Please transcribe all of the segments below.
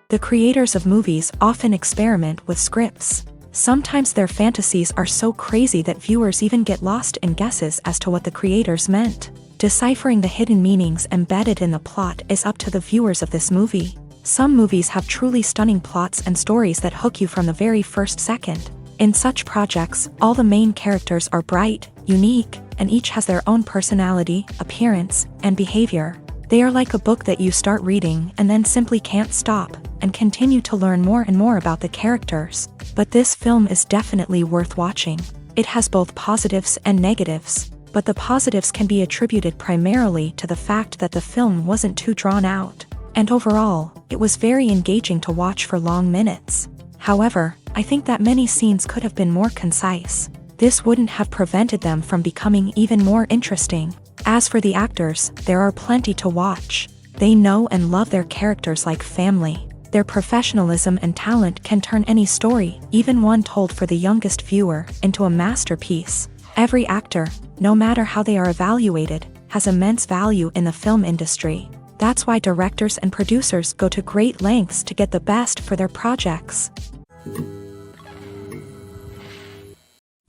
The creators of movies often experiment with scripts. Sometimes their fantasies are so crazy that viewers even get lost in guesses as to what the creators meant. Deciphering the hidden meanings embedded in the plot is up to the viewers of this movie. Some movies have truly stunning plots and stories that hook you from the very first second. In such projects, all the main characters are bright, unique, and each has their own personality, appearance, and behavior. They are like a book that you start reading and then simply can't stop, and continue to learn more and more about the characters. But this film is definitely worth watching. It has both positives and negatives, but the positives can be attributed primarily to the fact that the film wasn't too drawn out, and overall, it was very engaging to watch for long minutes. However, I think that many scenes could have been more concise. This wouldn't have prevented them from becoming even more interesting. As for the actors, there are plenty to watch. They know and love their characters like family. Their professionalism and talent can turn any story, even one told for the youngest viewer, into a masterpiece. Every actor, no matter how they are evaluated, has immense value in the film industry. That's why directors and producers go to great lengths to get the best for their projects.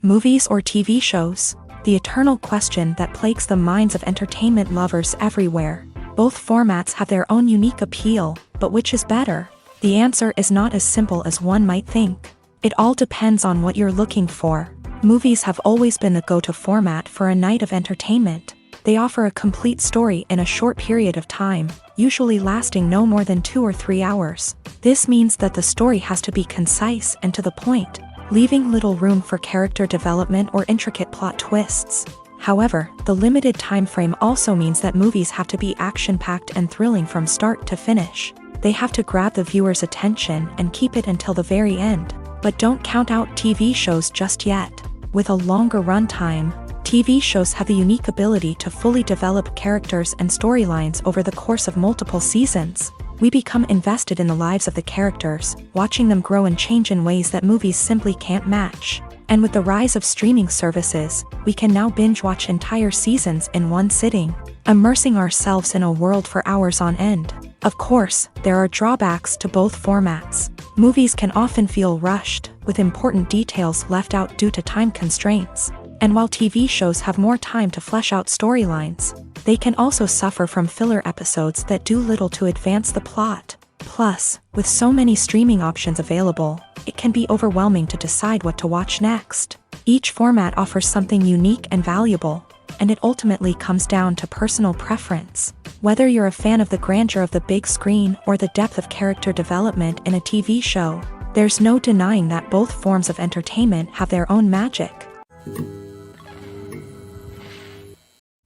Movies or TV shows? The eternal question that plagues the minds of entertainment lovers everywhere. Both formats have their own unique appeal, but which is better? The answer is not as simple as one might think. It all depends on what you're looking for. Movies have always been the go-to format for a night of entertainment. They offer a complete story in a short period of time, usually lasting no more than 2 or 3 hours. This means that the story has to be concise and to the point, leaving little room for character development or intricate plot twists. However, the limited time frame also means that movies have to be action-packed and thrilling from start to finish. They have to grab the viewer's attention and keep it until the very end. But don't count out TV shows just yet. With a longer runtime, TV shows have the unique ability to fully develop characters and storylines over the course of multiple seasons. We become invested in the lives of the characters, watching them grow and change in ways that movies simply can't match. And with the rise of streaming services, we can now binge-watch entire seasons in one sitting, immersing ourselves in a world for hours on end. Of course, there are drawbacks to both formats. Movies can often feel rushed, with important details left out due to time constraints. And while TV shows have more time to flesh out storylines, they can also suffer from filler episodes that do little to advance the plot. Plus, with so many streaming options available, it can be overwhelming to decide what to watch next. Each format offers something unique and valuable, and it ultimately comes down to personal preference. Whether you're a fan of the grandeur of the big screen or the depth of character development in a TV show, there's no denying that both forms of entertainment have their own magic.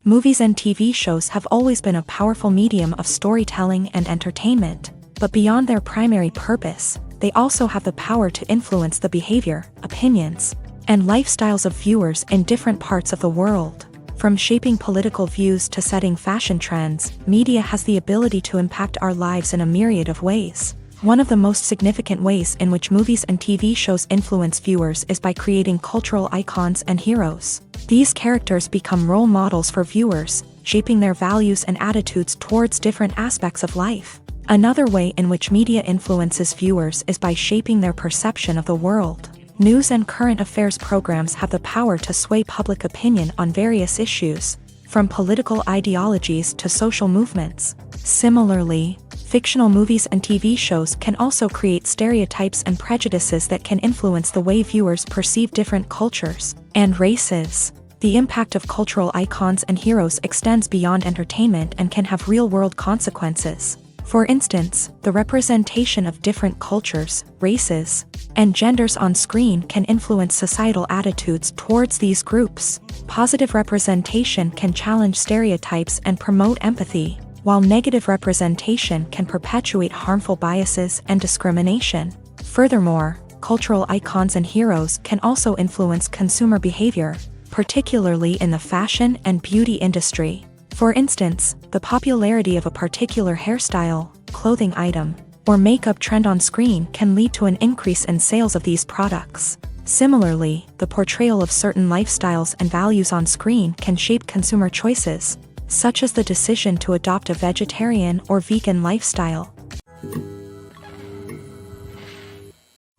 Movies and TV shows have always been a powerful medium of storytelling and entertainment, but beyond their primary purpose, they also have the power to influence the behavior, opinions, and lifestyles of viewers in different parts of the world. From shaping political views to setting fashion trends, media has the ability to impact our lives in a myriad of ways. One of the most significant ways in which movies and TV shows influence viewers is by creating cultural icons and heroes. These characters become role models for viewers, shaping their values and attitudes towards different aspects of life. Another way in which media influences viewers is by shaping their perception of the world. News and current affairs programs have the power to sway public opinion on various issues, from political ideologies to social movements. Similarly, fictional movies and TV shows can also create stereotypes and prejudices that can influence the way viewers perceive different cultures and races. The impact of cultural icons and heroes extends beyond entertainment and can have real-world consequences. For instance, the representation of different cultures, races, and genders on screen can influence societal attitudes towards these groups. Positive representation can challenge stereotypes and promote empathy, while negative representation can perpetuate harmful biases and discrimination. Furthermore, cultural icons and heroes can also influence consumer behavior, particularly in the fashion and beauty industry. For instance, the popularity of a particular hairstyle, clothing item, or makeup trend on screen can lead to an increase in sales of these products. Similarly, the portrayal of certain lifestyles and values on screen can shape consumer choices, such as the decision to adopt a vegetarian or vegan lifestyle.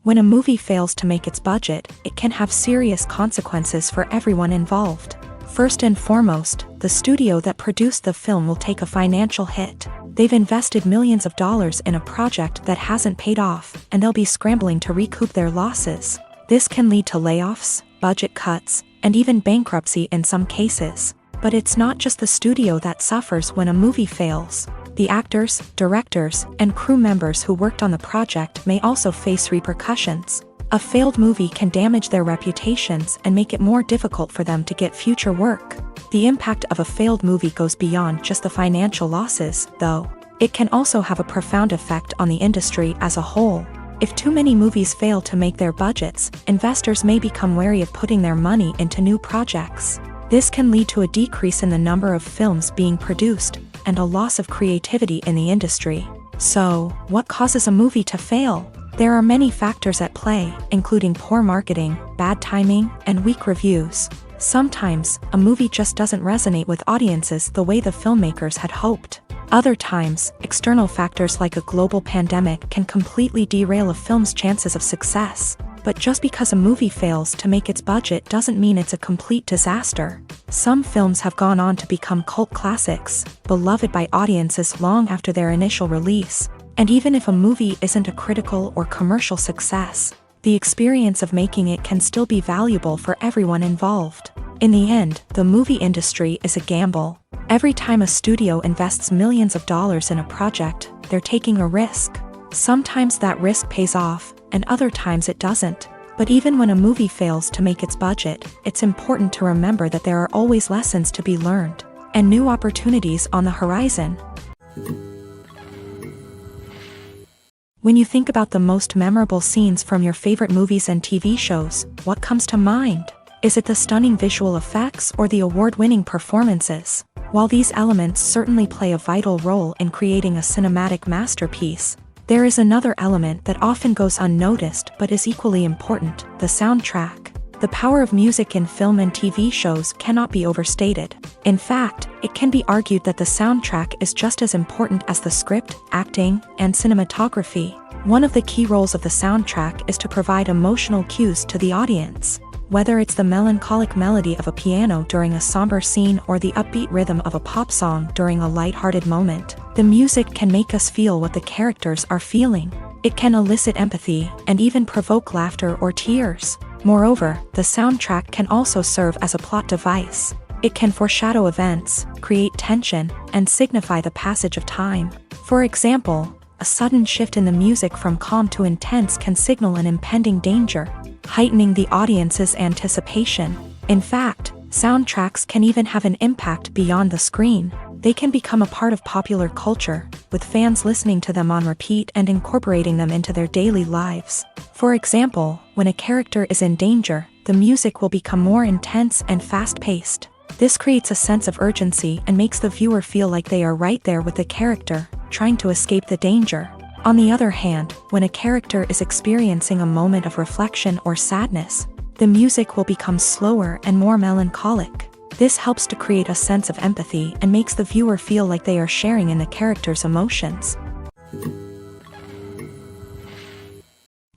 When a movie fails to make its budget, it can have serious consequences for everyone involved. First and foremost, the studio that produced the film will take a financial hit. They've invested millions of dollars in a project that hasn't paid off, and they'll be scrambling to recoup their losses. This can lead to layoffs, budget cuts, and even bankruptcy in some cases. But it's not just the studio that suffers when a movie fails. The actors, directors, and crew members who worked on the project may also face repercussions. A failed movie can damage their reputations and make it more difficult for them to get future work. The impact of a failed movie goes beyond just the financial losses, though. It can also have a profound effect on the industry as a whole. If too many movies fail to make their budgets, investors may become wary of putting their money into new projects. This can lead to a decrease in the number of films being produced, and a loss of creativity in the industry. So, what causes a movie to fail? There are many factors at play, including poor marketing, bad timing, and weak reviews. Sometimes, a movie just doesn't resonate with audiences the way the filmmakers had hoped. Other times, external factors like a global pandemic can completely derail a film's chances of success. But just because a movie fails to make its budget doesn't mean it's a complete disaster. Some films have gone on to become cult classics, beloved by audiences long after their initial release. And even if a movie isn't a critical or commercial success, the experience of making it can still be valuable for everyone involved. In the end, the movie industry is a gamble. Every time a studio invests millions of dollars in a project, they're taking a risk. Sometimes that risk pays off, and other times it doesn't. But even when a movie fails to make its budget, it's important to remember that there are always lessons to be learned, and new opportunities on the horizon. When you think about the most memorable scenes from your favorite movies and TV shows, what comes to mind? Is it the stunning visual effects or the award-winning performances? While these elements certainly play a vital role in creating a cinematic masterpiece, there is another element that often goes unnoticed but is equally important: the soundtrack. The power of music in film and TV shows cannot be overstated. In fact, it can be argued that the soundtrack is just as important as the script, acting, and cinematography. One of the key roles of the soundtrack is to provide emotional cues to the audience. Whether it's the melancholic melody of a piano during a somber scene or the upbeat rhythm of a pop song during a light-hearted moment, the music can make us feel what the characters are feeling. It can elicit empathy and even provoke laughter or tears. Moreover, the soundtrack can also serve as a plot device. It can foreshadow events, create tension, and signify the passage of time. For example, a sudden shift in the music from calm to intense can signal an impending danger, heightening the audience's anticipation. In fact, soundtracks can even have an impact beyond the screen. They can become a part of popular culture, with fans listening to them on repeat and incorporating them into their daily lives. For example, when a character is in danger, the music will become more intense and fast-paced. This creates a sense of urgency and makes the viewer feel like they are right there with the character, trying to escape the danger. On the other hand, when a character is experiencing a moment of reflection or sadness, the music will become slower and more melancholic. This helps to create a sense of empathy and makes the viewer feel like they are sharing in the character's emotions.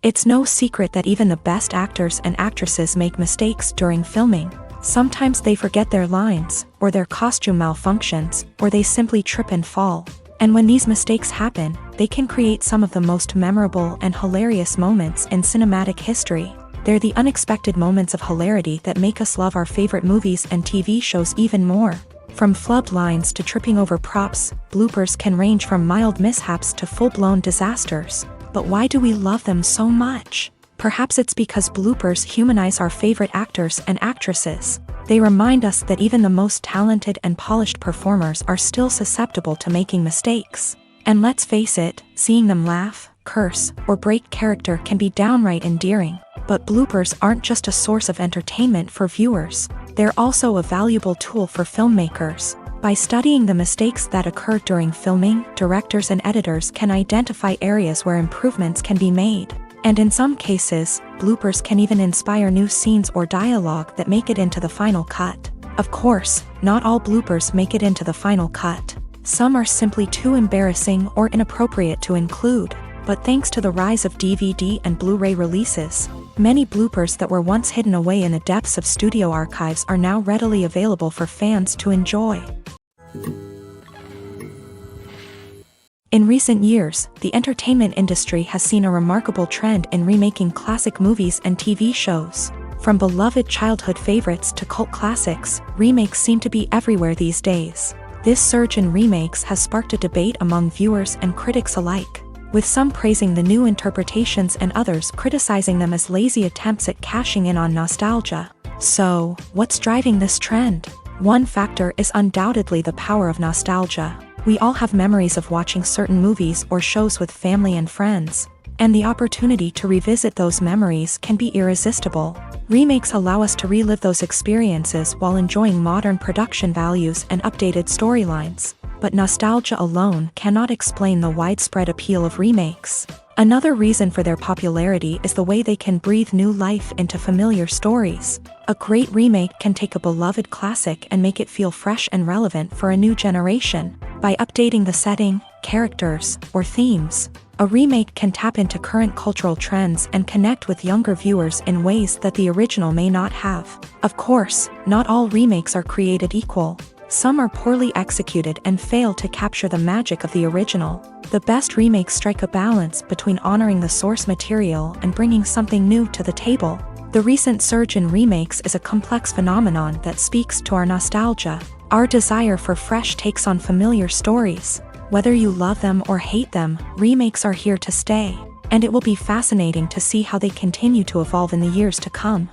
It's no secret that even the best actors and actresses make mistakes during filming. Sometimes they forget their lines, or their costume malfunctions, or they simply trip and fall. And when these mistakes happen, they can create some of the most memorable and hilarious moments in cinematic history. They're the unexpected moments of hilarity that make us love our favorite movies and TV shows even more. From flubbed lines to tripping over props, bloopers can range from mild mishaps to full-blown disasters. But why do we love them so much? Perhaps it's because bloopers humanize our favorite actors and actresses. They remind us that even the most talented and polished performers are still susceptible to making mistakes. And let's face it, seeing them laugh, curse, or break character can be downright endearing. But bloopers aren't just a source of entertainment for viewers. They're also a valuable tool for filmmakers. By studying the mistakes that occur during filming, directors and editors can identify areas where improvements can be made. And in some cases, bloopers can even inspire new scenes or dialogue that make it into the final cut. Of course, not all bloopers make it into the final cut. Some are simply too embarrassing or inappropriate to include. but thanks to the rise of DVD and Blu-ray releases, many bloopers that were once hidden away in the depths of studio archives are now readily available for fans to enjoy. In recent years, the entertainment industry has seen a remarkable trend in remaking classic movies and TV shows. From beloved childhood favorites to cult classics, remakes seem to be everywhere these days. This surge in remakes has sparked a debate among viewers and critics alike, with some praising the new interpretations and others criticizing them as lazy attempts at cashing in on nostalgia. So, what's driving this trend? One factor is undoubtedly the power of nostalgia. We all have memories of watching certain movies or shows with family and friends, and the opportunity to revisit those memories can be irresistible. Remakes allow us to relive those experiences while enjoying modern production values and updated storylines. But nostalgia alone cannot explain the widespread appeal of remakes. Another reason for their popularity is the way they can breathe new life into familiar stories. A great remake can take a beloved classic and make it feel fresh and relevant for a new generation. By updating the setting, characters, or themes, a remake can tap into current cultural trends and connect with younger viewers in ways that the original may not have. Of course, not all remakes are created equal. Some are poorly executed and fail to capture the magic of the original. The best remakes strike a balance between honoring the source material and bringing something new to the table. The recent surge in remakes is a complex phenomenon that speaks to our nostalgia, our desire for fresh takes on familiar stories. Whether you love them or hate them, remakes are here to stay, and it will be fascinating to see how they continue to evolve in the years to come.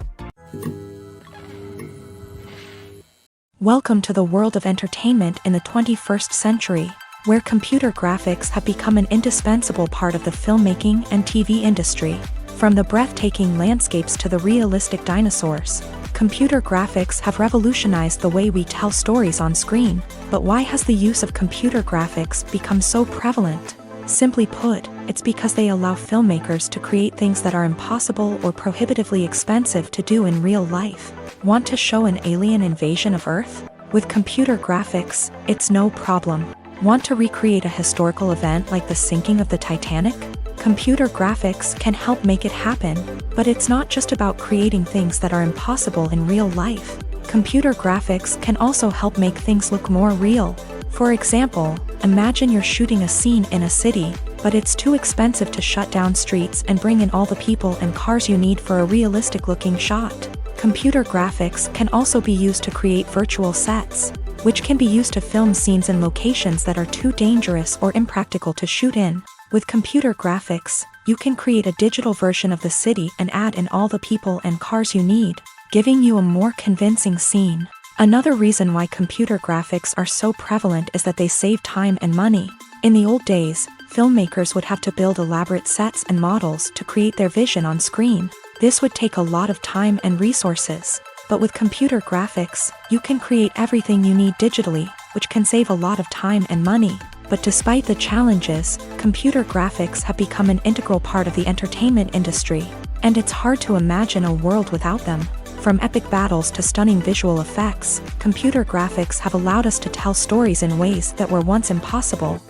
Welcome to the world of entertainment in the 21st century, where computer graphics have become an indispensable part of the filmmaking and TV industry. From the breathtaking landscapes to the realistic dinosaurs, computer graphics have revolutionized the way we tell stories on screen. But why has the use of computer graphics become so prevalent? Simply put, it's because they allow filmmakers to create things that are impossible or prohibitively expensive to do in real life. Want to show an alien invasion of Earth? With computer graphics, it's no problem. Want to recreate a historical event like the sinking of the Titanic? Computer graphics can help make it happen, but it's not just about creating things that are impossible in real life. Computer graphics can also help make things look more real. For example, imagine you're shooting a scene in a city, but it's too expensive to shut down streets and bring in all the people and cars you need for a realistic-looking shot. Computer graphics can also be used to create virtual sets, which can be used to film scenes in locations that are too dangerous or impractical to shoot in. With computer graphics, you can create a digital version of the city and add in all the people and cars you need, giving you a more convincing scene. Another reason why computer graphics are so prevalent is that they save time and money. In the old days, filmmakers would have to build elaborate sets and models to create their vision on screen. This would take a lot of time and resources. But with computer graphics, you can create everything you need digitally, which can save a lot of time and money. But despite the challenges, computer graphics have become an integral part of the entertainment industry, and it's hard to imagine a world without them. From epic battles to stunning visual effects, computer graphics have allowed us to tell stories in ways that were once impossible.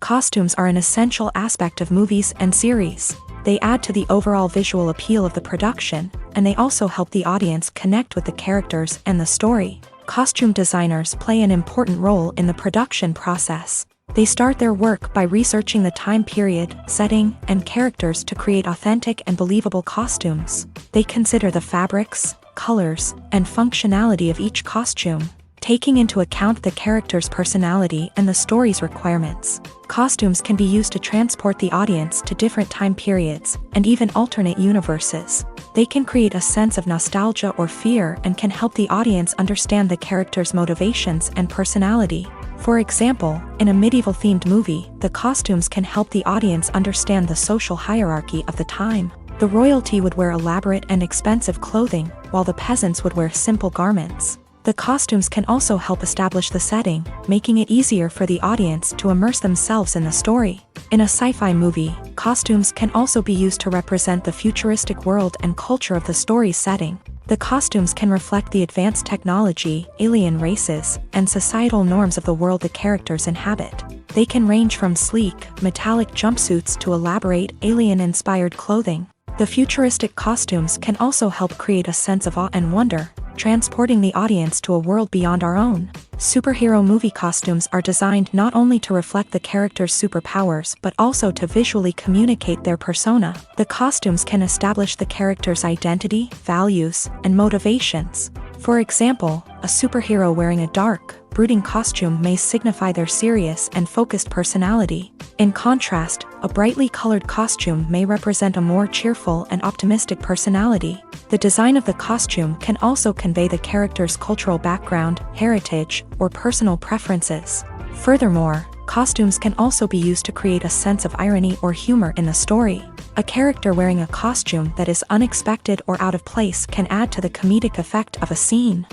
Costumes are an essential aspect of movies and series. They add to the overall visual appeal of the production, and they also help the audience connect with the characters and the story. Costume designers play an important role in the production process. They start their work by researching the time period, setting, and characters to create authentic and believable costumes. They consider the fabrics, colors, and functionality of each costume, taking into account the character's personality and the story's requirements. Costumes can be used to transport the audience to different time periods and even alternate universes. They can create a sense of nostalgia or fear and can help the audience understand the character's motivations and personality. For example, in a medieval-themed movie, the costumes can help the audience understand the social hierarchy of the time. The royalty would wear elaborate and expensive clothing, while the peasants would wear simple garments. The costumes can also help establish the setting, making it easier for the audience to immerse themselves in the story. In a sci-fi movie, costumes can also be used to represent the futuristic world and culture of the story's setting. The costumes can reflect the advanced technology, alien races, and societal norms of the world the characters inhabit. They can range from sleek, metallic jumpsuits to elaborate, alien-inspired clothing. The futuristic costumes can also help create a sense of awe and wonder, transporting the audience to a world beyond our own. Superhero movie costumes are designed not only to reflect the character's superpowers but also to visually communicate their persona. The costumes can establish the character's identity, values, and motivations. For example, a superhero wearing a dark, brooding costume may signify their serious and focused personality. In contrast, a brightly colored costume may represent a more cheerful and optimistic personality. The design of the costume can also convey the character's cultural background, heritage, or personal preferences. Furthermore, costumes can also be used to create a sense of irony or humor in the story. A character wearing a costume that is unexpected or out of place can add to the comedic effect of a scene.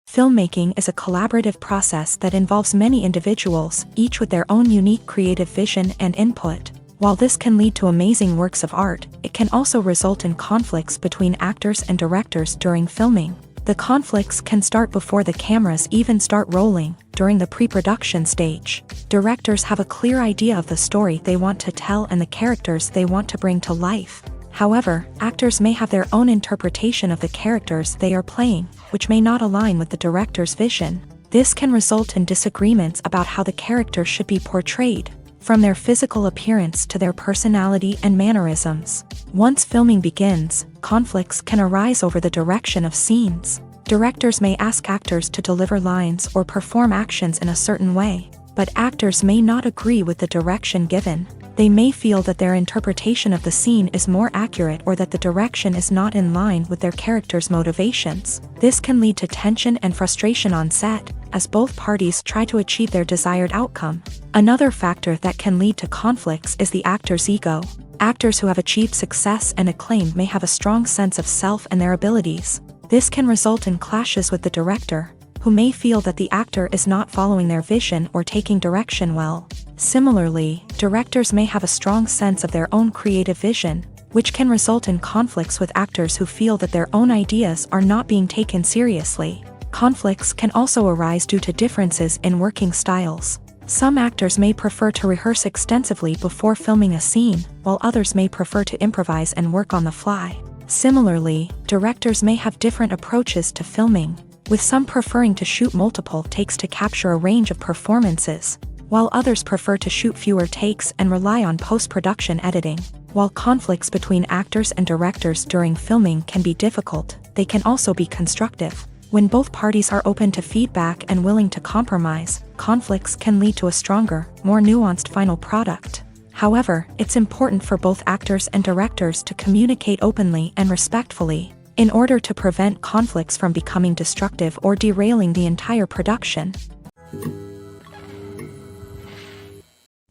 Filmmaking is a collaborative process that involves many individuals, each with their own unique creative vision and input. While this can lead to amazing works of art, it can also result in conflicts between actors and directors during filming. The conflicts can start before the cameras even start rolling, during the pre-production stage. Directors have a clear idea of the story they want to tell and the characters they want to bring to life. However, actors may have their own interpretation of the characters they are playing, which may not align with the director's vision. This can result in disagreements about how the character should be portrayed, from their physical appearance to their personality and mannerisms. Once filming begins, conflicts can arise over the direction of scenes. Directors may ask actors to deliver lines or perform actions in a certain way, but actors may not agree with the direction given. They may feel that their interpretation of the scene is more accurate or that the direction is not in line with their character's motivations. This can lead to tension and frustration on set, as both parties try to achieve their desired outcome. Another factor that can lead to conflicts is the actor's ego. Actors who have achieved success and acclaim may have a strong sense of self and their abilities. This can result in clashes with the director, who may feel that the actor is not following their vision or taking direction well. Similarly, directors may have a strong sense of their own creative vision, which can result in conflicts with actors who feel that their own ideas are not being taken seriously. Conflicts can also arise due to differences in working styles. Some actors may prefer to rehearse extensively before filming a scene, while others may prefer to improvise and work on the fly. Similarly, directors may have different approaches to filming, with some preferring to shoot multiple takes to capture a range of performances, while others prefer to shoot fewer takes and rely on post-production editing. While conflicts between actors and directors during filming can be difficult, they can also be constructive. When both parties are open to feedback and willing to compromise, conflicts can lead to a stronger, more nuanced final product. However, it's important for both actors and directors to communicate openly and respectfully, in order to prevent conflicts from becoming destructive or derailing the entire production.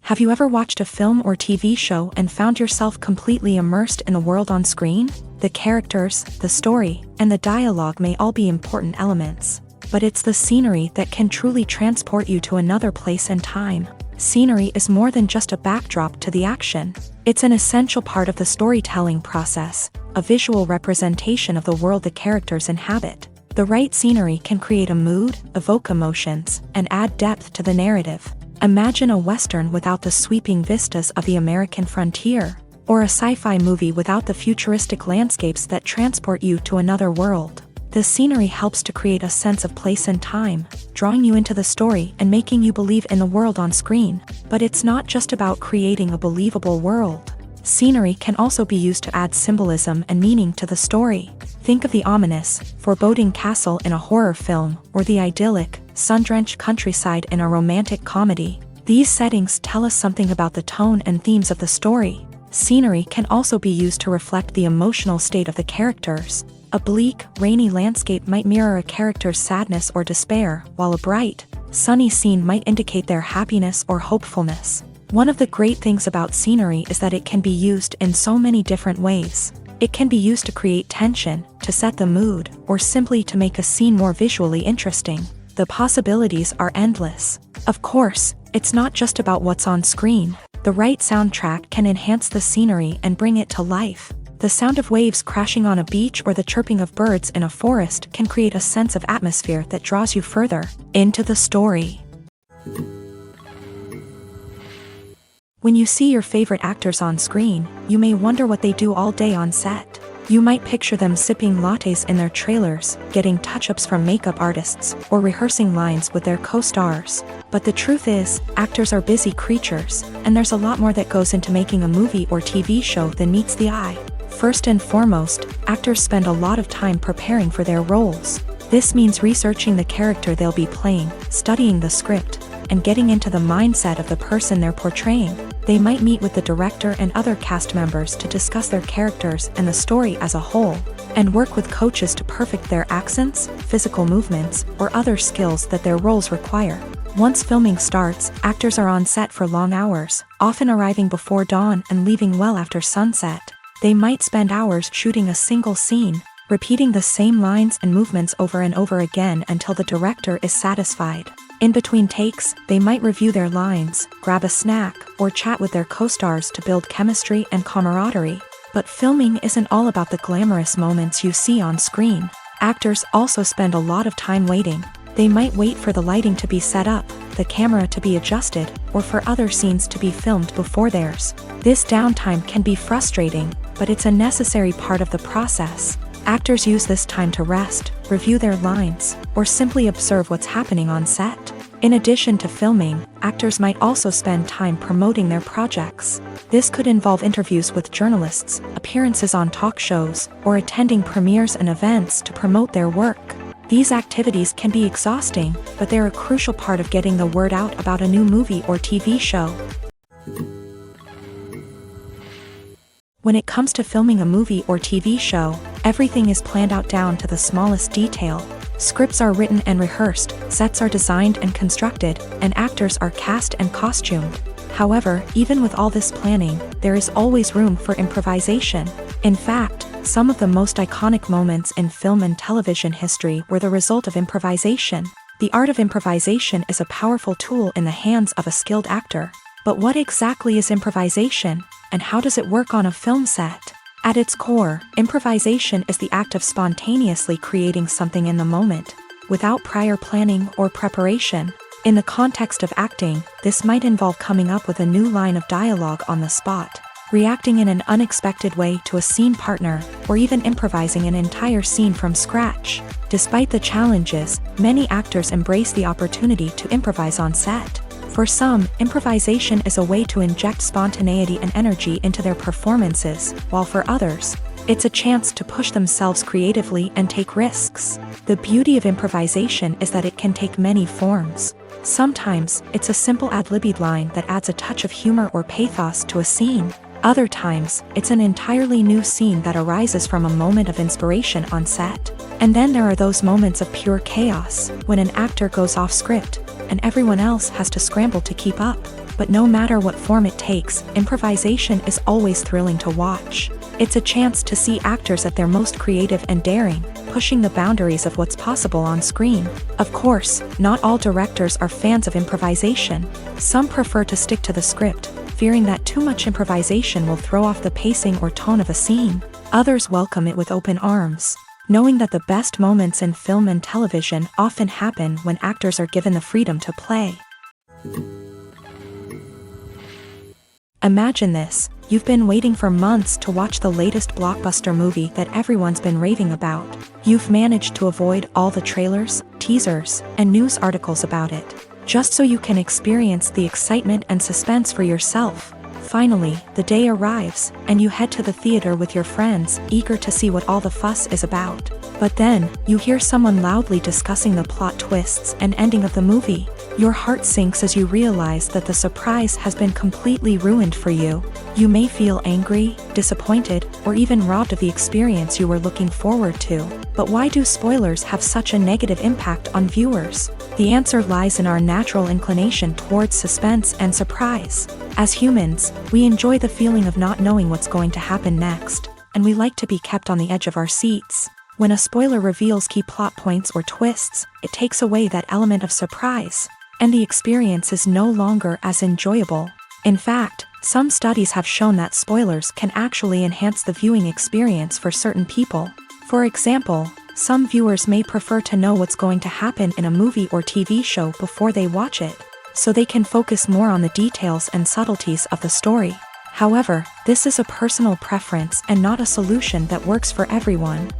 Have you ever watched a film or TV show and found yourself completely immersed in the world on screen? The characters, the story, and the dialogue may all be important elements, but it's the scenery that can truly transport you to another place and time. Scenery is more than just a backdrop to the action. It's an essential part of the storytelling process, a visual representation of the world the characters inhabit. The right scenery can create a mood, evoke emotions, and add depth to the narrative. Imagine a Western without the sweeping vistas of the American frontier, or a sci-fi movie without the futuristic landscapes that transport you to another world. The scenery helps to create a sense of place and time, drawing you into the story and making you believe in the world on screen. But it's not just about creating a believable world. Scenery can also be used to add symbolism and meaning to the story. Think of the ominous, foreboding castle in a horror film, or the idyllic, sun-drenched countryside in a romantic comedy. These settings tell us something about the tone and themes of the story. Scenery can also be used to reflect the emotional state of the characters. A bleak, rainy landscape might mirror a character's sadness or despair, while a bright, sunny scene might indicate their happiness or hopefulness. One of the great things about scenery is that it can be used in so many different ways. It can be used to create tension, to set the mood, or simply to make a scene more visually interesting. The possibilities are endless. Of course, it's not just about what's on screen. The right soundtrack can enhance the scenery and bring it to life. The sound of waves crashing on a beach or the chirping of birds in a forest can create a sense of atmosphere that draws you further into the story. When you see your favorite actors on screen, you may wonder what they do all day on set. You might picture them sipping lattes in their trailers, getting touch-ups from makeup artists, or rehearsing lines with their co-stars. But the truth is, actors are busy creatures, and there's a lot more that goes into making a movie or TV show than meets the eye. First and foremost, actors spend a lot of time preparing for their roles. This means researching the character they'll be playing, studying the script, and getting into the mindset of the person they're portraying. They might meet with the director and other cast members to discuss their characters and the story as a whole, and work with coaches to perfect their accents, physical movements, or other skills that their roles require. Once filming starts, actors are on set for long hours, often arriving before dawn and leaving well after sunset. They might spend hours shooting a single scene, repeating the same lines and movements over and over again until the director is satisfied. In between takes, they might review their lines, grab a snack, or chat with their co-stars to build chemistry and camaraderie. But filming isn't all about the glamorous moments you see on screen. Actors also spend a lot of time waiting. They might wait for the lighting to be set up, the camera to be adjusted, or for other scenes to be filmed before theirs. This downtime can be frustrating, but it's a necessary part of the process. Actors use this time to rest, review their lines, or simply observe what's happening on set. In addition to filming, actors might also spend time promoting their projects. This could involve interviews with journalists, appearances on talk shows, or attending premieres and events to promote their work. These activities can be exhausting, but they're a crucial part of getting the word out about a new movie or TV show. When it comes to filming a movie or TV show, everything is planned out down to the smallest detail. Scripts are written and rehearsed, sets are designed and constructed, and actors are cast and costumed. However, even with all this planning, there is always room for improvisation. In fact, some of the most iconic moments in film and television history were the result of improvisation. The art of improvisation is a powerful tool in the hands of a skilled actor. But what exactly is improvisation, and how does it work on a film set? At its core, improvisation is the act of spontaneously creating something in the moment, without prior planning or preparation. In the context of acting, this might involve coming up with a new line of dialogue on the spot, reacting in an unexpected way to a scene partner, or even improvising an entire scene from scratch. Despite the challenges, many actors embrace the opportunity to improvise on set. For some, improvisation is a way to inject spontaneity and energy into their performances, while for others, it's a chance to push themselves creatively and take risks. The beauty of improvisation is that it can take many forms. Sometimes, it's a simple ad-libbed line that adds a touch of humor or pathos to a scene. Other times, it's an entirely new scene that arises from a moment of inspiration on set. And then there are those moments of pure chaos, when an actor goes off script, and everyone else has to scramble to keep up. But no matter what form it takes, improvisation is always thrilling to watch. It's a chance to see actors at their most creative and daring, pushing the boundaries of what's possible on screen. Of course, not all directors are fans of improvisation. Some prefer to stick to the script, fearing that too much improvisation will throw off the pacing or tone of a scene. Others welcome it with open arms, knowing that the best moments in film and television often happen when actors are given the freedom to play. Imagine this: you've been waiting for months to watch the latest blockbuster movie that everyone's been raving about. You've managed to avoid all the trailers, teasers, and news articles about it, just so you can experience the excitement and suspense for yourself. Finally, the day arrives, and you head to the theater with your friends, eager to see what all the fuss is about. But then, you hear someone loudly discussing the plot twists and ending of the movie. Your heart sinks as you realize that the surprise has been completely ruined for you. You may feel angry, disappointed, or even robbed of the experience you were looking forward to. But why do spoilers have such a negative impact on viewers? The answer lies in our natural inclination towards suspense and surprise. As humans, we enjoy the feeling of not knowing what's going to happen next, and we like to be kept on the edge of our seats. When a spoiler reveals key plot points or twists, it takes away that element of surprise, and the experience is no longer as enjoyable. In fact, Some studies have shown that spoilers can actually enhance the viewing experience for certain people. For example, some viewers may prefer to know what's going to happen in a movie or TV show before they watch it, so they can focus more on the details and subtleties of the story. However, this is a personal preference and not a solution that works for everyone.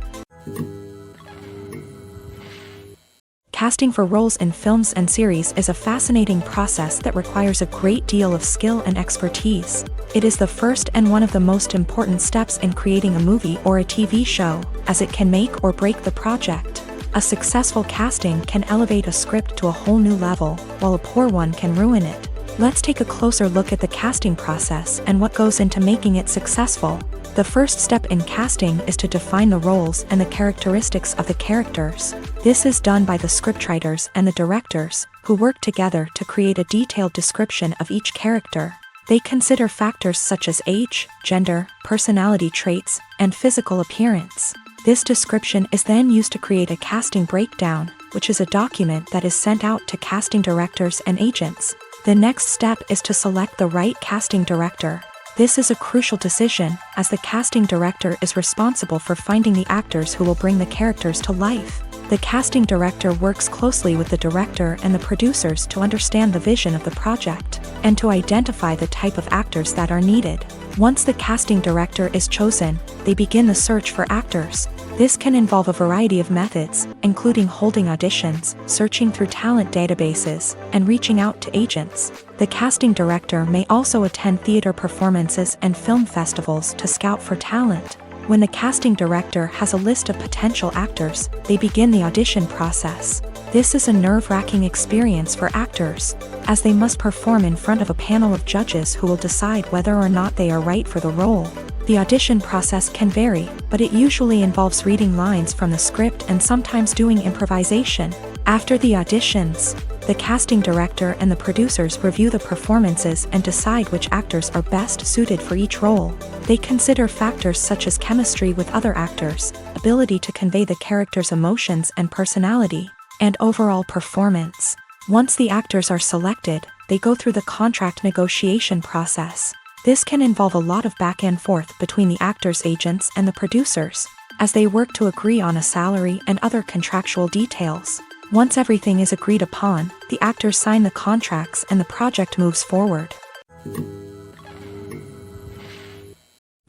Casting for roles in films and series is a fascinating process that requires a great deal of skill and expertise. It is the first and one of the most important steps in creating a movie or a TV show, as it can make or break the project. A successful casting can elevate a script to a whole new level, while a poor one can ruin it. Let's take a closer look at the casting process and what goes into making it successful. The first step in casting is to define the roles and the characteristics of the characters. This is done by the scriptwriters and the directors, who work together to create a detailed description of each character. They consider factors such as age, gender, personality traits, and physical appearance. This description is then used to create a casting breakdown, which is a document that is sent out to casting directors and agents. The next step is to select the right casting director. This is a crucial decision, as the casting director is responsible for finding the actors who will bring the characters to life. The casting director works closely with the director and the producers to understand the vision of the project, and to identify the type of actors that are needed. Once the casting director is chosen, they begin the search for actors. This can involve a variety of methods, including holding auditions, searching through talent databases, and reaching out to agents. The casting director may also attend theater performances and film festivals to scout for talent. When the casting director has a list of potential actors, they begin the audition process. This is a nerve-wracking experience for actors, as they must perform in front of a panel of judges who will decide whether or not they are right for the role. The audition process can vary, but it usually involves reading lines from the script and sometimes doing improvisation. After the auditions, the casting director and the producers review the performances and decide which actors are best suited for each role. They consider factors such as chemistry with other actors, ability to convey the character's emotions and personality, and overall performance. Once the actors are selected, they go through the contract negotiation process. This can involve a lot of back and forth between the actors' agents and the producers, as they work to agree on a salary and other contractual details. Once everything is agreed upon, the actors sign the contracts and the project moves forward.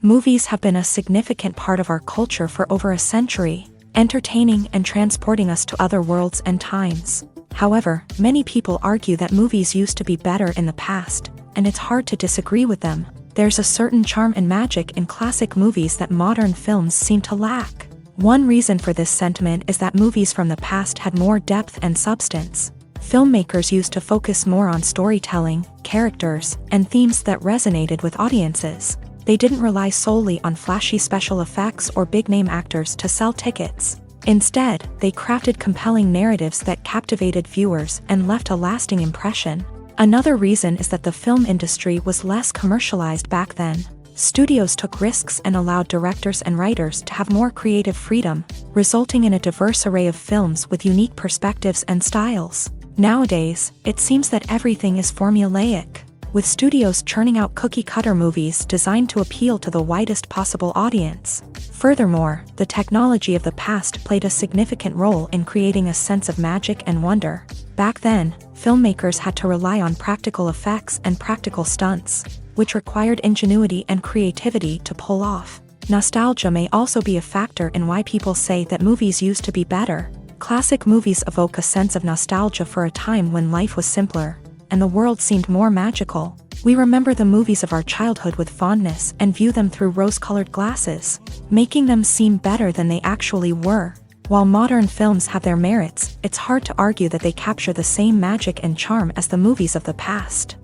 Movies have been a significant part of our culture for over a century, entertaining and transporting us to other worlds and times. However, many people argue that movies used to be better in the past, and it's hard to disagree with them. There's a certain charm and magic in classic movies that modern films seem to lack. One reason for this sentiment is that movies from the past had more depth and substance. Filmmakers used to focus more on storytelling, characters, and themes that resonated with audiences. They didn't rely solely on flashy special effects or big-name actors to sell tickets. Instead, they crafted compelling narratives that captivated viewers and left a lasting impression. Another reason is that the film industry was less commercialized back then. Studios took risks and allowed directors and writers to have more creative freedom, resulting in a diverse array of films with unique perspectives and styles. Nowadays, it seems that everything is formulaic, with studios churning out cookie-cutter movies designed to appeal to the widest possible audience. Furthermore, the technology of the past played a significant role in creating a sense of magic and wonder. Back then, filmmakers had to rely on practical effects and practical stunts, which required ingenuity and creativity to pull off. Nostalgia may also be a factor in why people say that movies used to be better. Classic movies evoke a sense of nostalgia for a time when life was simpler, and the world seemed more magical. We remember the movies of our childhood with fondness and view them through rose-colored glasses, making them seem better than they actually were. While modern films have their merits, it's hard to argue that they capture the same magic and charm as the movies of the past.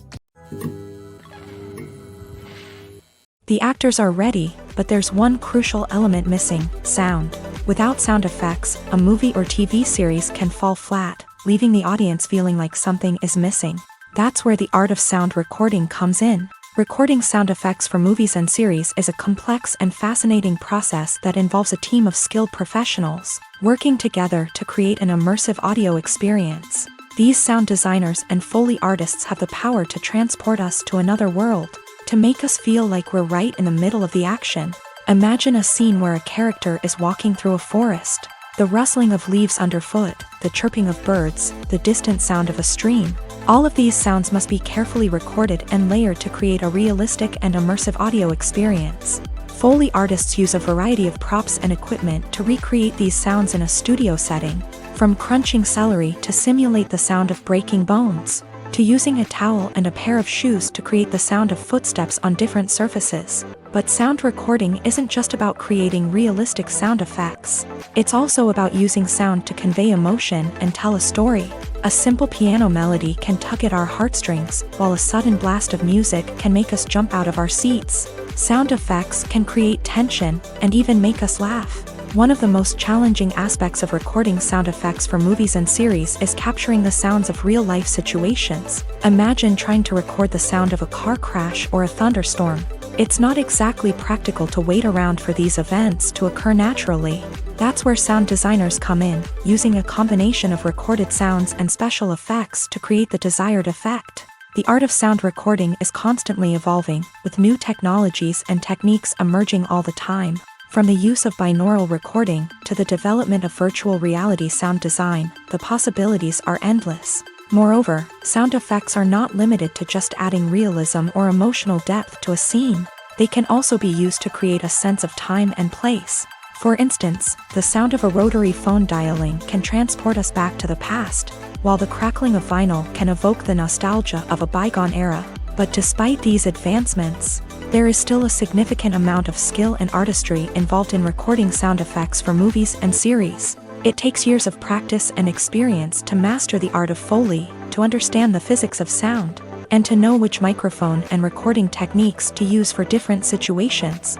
The actors are ready, but there's one crucial element missing: sound. Without sound effects, a movie or TV series can fall flat, leaving the audience feeling like something is missing. That's where the art of sound recording comes in. Recording sound effects for movies and series is a complex and fascinating process that involves a team of skilled professionals working together to create an immersive audio experience. These sound designers and Foley artists have the power to transport us to another world. to make us feel like we're right in the middle of the action. Imagine a scene where a character is walking through a forest. The rustling of leaves underfoot, the chirping of birds, the distant sound of a stream. All of these sounds must be carefully recorded and layered to create a realistic and immersive audio experience. Foley artists use a variety of props and equipment to recreate these sounds in a studio setting, from crunching celery to simulate the sound of breaking bones, to using a towel and a pair of shoes to create the sound of footsteps on different surfaces. But sound recording isn't just about creating realistic sound effects. It's also about using sound to convey emotion and tell a story. A simple piano melody can tug at our heartstrings, while a sudden blast of music can make us jump out of our seats. Sound effects can create tension and even make us laugh. One of the most challenging aspects of recording sound effects for movies and series is capturing the sounds of real-life situations. Imagine trying to record the sound of a car crash or a thunderstorm. It's not exactly practical to wait around for these events to occur naturally. That's where sound designers come in, using a combination of recorded sounds and special effects to create the desired effect. The art of sound recording is constantly evolving, with new technologies and techniques emerging all the time. From the use of binaural recording to the development of virtual reality sound design, the possibilities are endless. Moreover, sound effects are not limited to just adding realism or emotional depth to a scene. They can also be used to create a sense of time and place. For instance, the sound of a rotary phone dialing can transport us back to the past, while the crackling of vinyl can evoke the nostalgia of a bygone era. But despite these advancements, there is still a significant amount of skill and artistry involved in recording sound effects for movies and series. It takes years of practice and experience to master the art of Foley, to understand the physics of sound, and to know which microphone and recording techniques to use for different situations.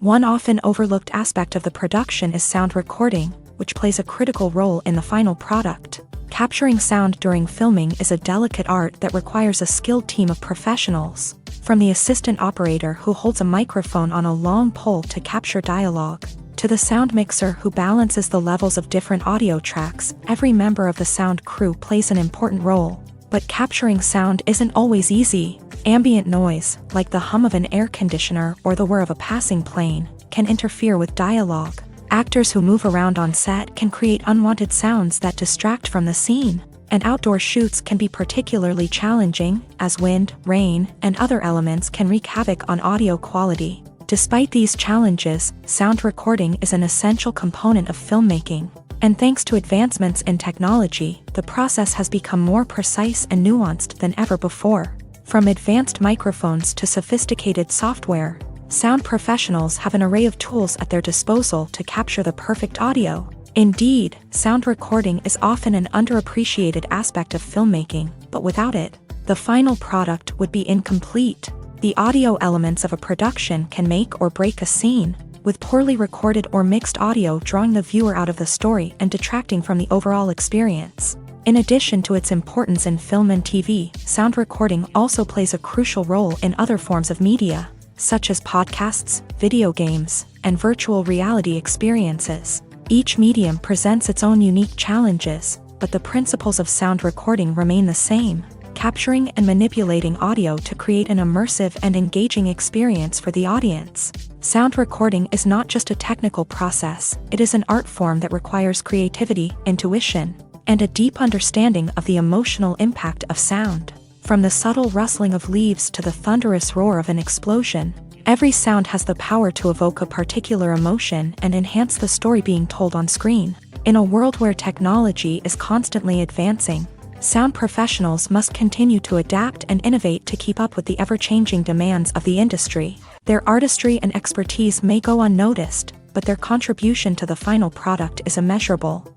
One often overlooked aspect of the production is sound recording, which plays a critical role in the final product. Capturing sound during filming is a delicate art that requires a skilled team of professionals. From the assistant operator who holds a microphone on a long pole to capture dialogue, to the sound mixer who balances the levels of different audio tracks, every member of the sound crew plays an important role. But capturing sound isn't always easy. Ambient noise, like the hum of an air conditioner or the whir of a passing plane, can interfere with dialogue. Actors who move around on set can create unwanted sounds that distract from the scene. And outdoor shoots can be particularly challenging, as wind, rain, and other elements can wreak havoc on audio quality. Despite these challenges, sound recording is an essential component of filmmaking. And thanks to advancements in technology, the process has become more precise and nuanced than ever before. From advanced microphones to sophisticated software, sound professionals have an array of tools at their disposal to capture the perfect audio. Indeed, sound recording is often an underappreciated aspect of filmmaking, but without it, the final product would be incomplete. The audio elements of a production can make or break a scene, with poorly recorded or mixed audio drawing the viewer out of the story and detracting from the overall experience. In addition to its importance in film and TV, sound recording also plays a crucial role in other forms of media, such as podcasts, video games, and virtual reality experiences. Each medium presents its own unique challenges, but the principles of sound recording remain the same, capturing and manipulating audio to create an immersive and engaging experience for the audience. Sound recording is not just a technical process, it is an art form that requires creativity, intuition, and a deep understanding of the emotional impact of sound. From the subtle rustling of leaves to the thunderous roar of an explosion, every sound has the power to evoke a particular emotion and enhance the story being told on screen. In a world where technology is constantly advancing, sound professionals must continue to adapt and innovate to keep up with the ever-changing demands of the industry. Their artistry and expertise may go unnoticed, but their contribution to the final product is immeasurable.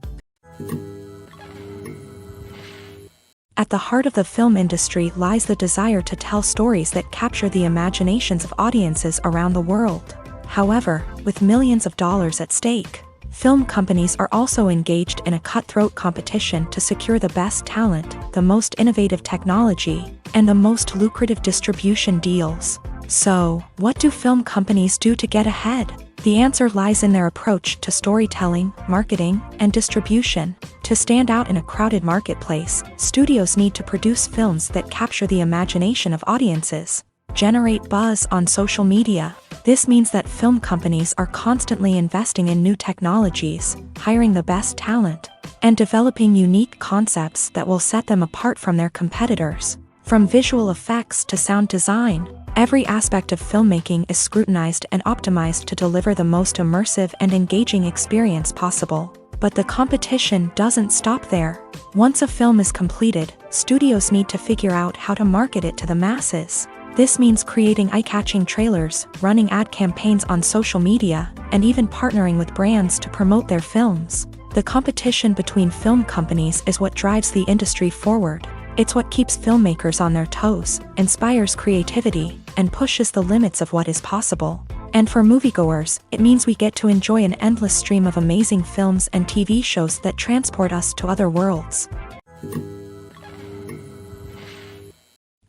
At the heart of the film industry lies the desire to tell stories that capture the imaginations of audiences around the world. However, with millions of dollars at stake, film companies are also engaged in a cutthroat competition to secure the best talent, the most innovative technology, and the most lucrative distribution deals. So, what do film companies do to get ahead? The answer lies in their approach to storytelling, marketing, and distribution. To stand out in a crowded marketplace, studios need to produce films that capture the imagination of audiences, generate buzz on social media. This means that film companies are constantly investing in new technologies, hiring the best talent, and developing unique concepts that will set them apart from their competitors. From visual effects to sound design, every aspect of filmmaking is scrutinized and optimized to deliver the most immersive and engaging experience possible. But the competition doesn't stop there. Once a film is completed, studios need to figure out how to market it to the masses. This means creating eye-catching trailers, running ad campaigns on social media, and even partnering with brands to promote their films. The competition between film companies is what drives the industry forward. It's what keeps filmmakers on their toes, inspires creativity, and pushes the limits of what is possible. And for moviegoers, it means we get to enjoy an endless stream of amazing films and TV shows that transport us to other worlds.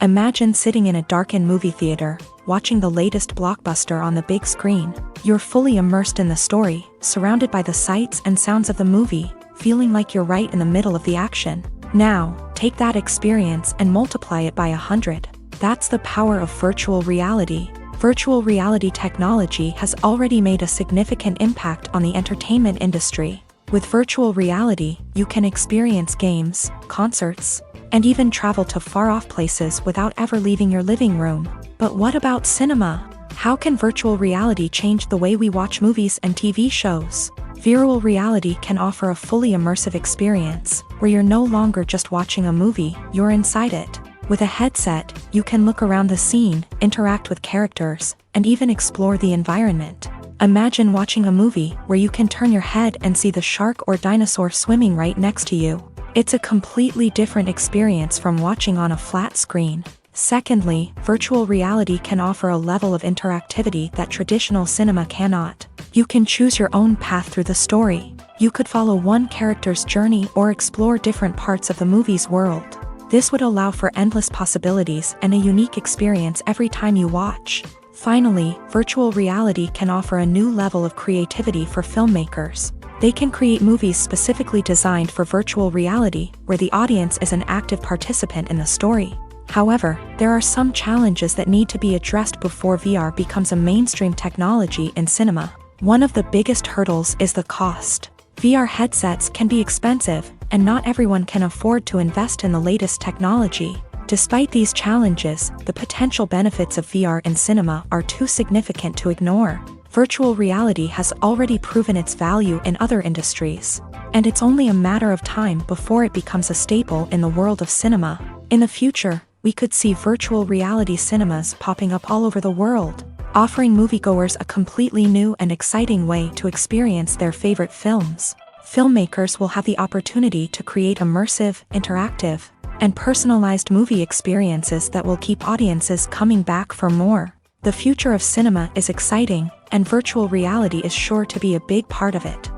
Imagine sitting in a darkened movie theater, watching the latest blockbuster on the big screen. You're fully immersed in the story, surrounded by the sights and sounds of the movie, feeling like you're right in the middle of the action. Now, take that experience and multiply it by 100. That's the power of virtual reality. Virtual reality technology has already made a significant impact on the entertainment industry. With virtual reality, you can experience games, concerts, and even travel to far-off places without ever leaving your living room. But what about cinema? How can virtual reality change the way we watch movies and TV shows? Virtual reality can offer a fully immersive experience, where you're no longer just watching a movie, you're inside it. With a headset, you can look around the scene, interact with characters, and even explore the environment. Imagine watching a movie where you can turn your head and see the shark or dinosaur swimming right next to you. It's a completely different experience from watching on a flat screen. Secondly, virtual reality can offer a level of interactivity that traditional cinema cannot. You can choose your own path through the story. You could follow one character's journey or explore different parts of the movie's world. This would allow for endless possibilities and a unique experience every time you watch. Finally, virtual reality can offer a new level of creativity for filmmakers. They can create movies specifically designed for virtual reality, where the audience is an active participant in the story. However, there are some challenges that need to be addressed before VR becomes a mainstream technology in cinema. One of the biggest hurdles is the cost. VR headsets can be expensive, and not everyone can afford to invest in the latest technology. Despite these challenges, the potential benefits of VR in cinema are too significant to ignore. Virtual reality has already proven its value in other industries, and it's only a matter of time before it becomes a staple in the world of cinema. In the future, we could see virtual reality cinemas popping up all over the world, offering moviegoers a completely new and exciting way to experience their favorite films. Filmmakers will have the opportunity to create immersive, interactive, and personalized movie experiences that will keep audiences coming back for more. The future of cinema is exciting, and virtual reality is sure to be a big part of it.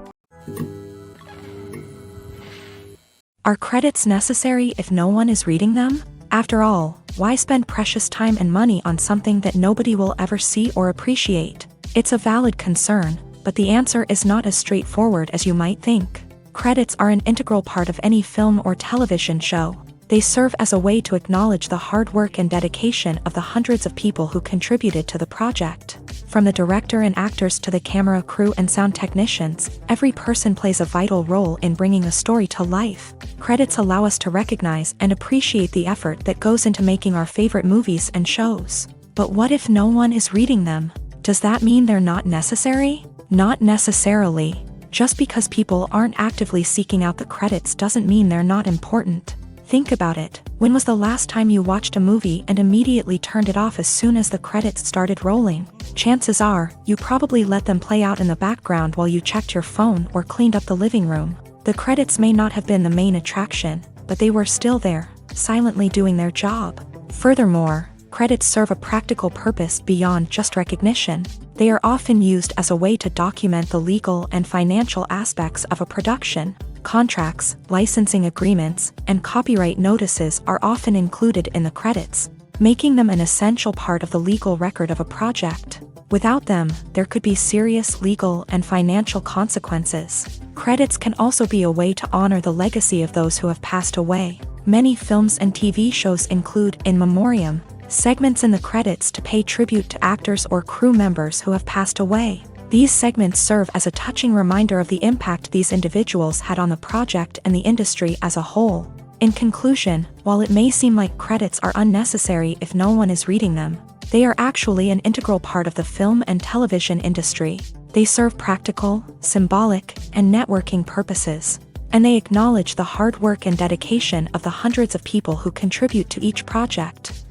Are credits necessary if no one is reading them? After all, why spend precious time and money on something that nobody will ever see or appreciate? It's a valid concern, but the answer is not as straightforward as you might think. Credits are an integral part of any film or television show. They serve as a way to acknowledge the hard work and dedication of the hundreds of people who contributed to the project. From the director and actors to the camera crew and sound technicians, every person plays a vital role in bringing a story to life. Credits allow us to recognize and appreciate the effort that goes into making our favorite movies and shows. But what if no one is reading them? Does that mean they're not necessary? Not necessarily. Just because people aren't actively seeking out the credits doesn't mean they're not important. Think about it. When was the last time you watched a movie and immediately turned it off as soon as the credits started rolling? Chances are, you probably let them play out in the background while you checked your phone or cleaned up the living room. The credits may not have been the main attraction, but they were still there, silently doing their job. Furthermore, credits serve a practical purpose beyond just recognition. They are often used as a way to document the legal and financial aspects of a production. Contracts, licensing agreements, and copyright notices are often included in the credits, making them an essential part of the legal record of a project. Without them, there could be serious legal and financial consequences. Credits can also be a way to honor the legacy of those who have passed away. Many films and TV shows include in memoriam segments in the credits to pay tribute to actors or crew members who have passed away. These segments serve as a touching reminder of the impact these individuals had on the project and the industry as a whole. In conclusion, while it may seem like credits are unnecessary if no one is reading them, they are actually an integral part of the film and television industry. They serve practical, symbolic, and networking purposes, and they acknowledge the hard work and dedication of the hundreds of people who contribute to each project.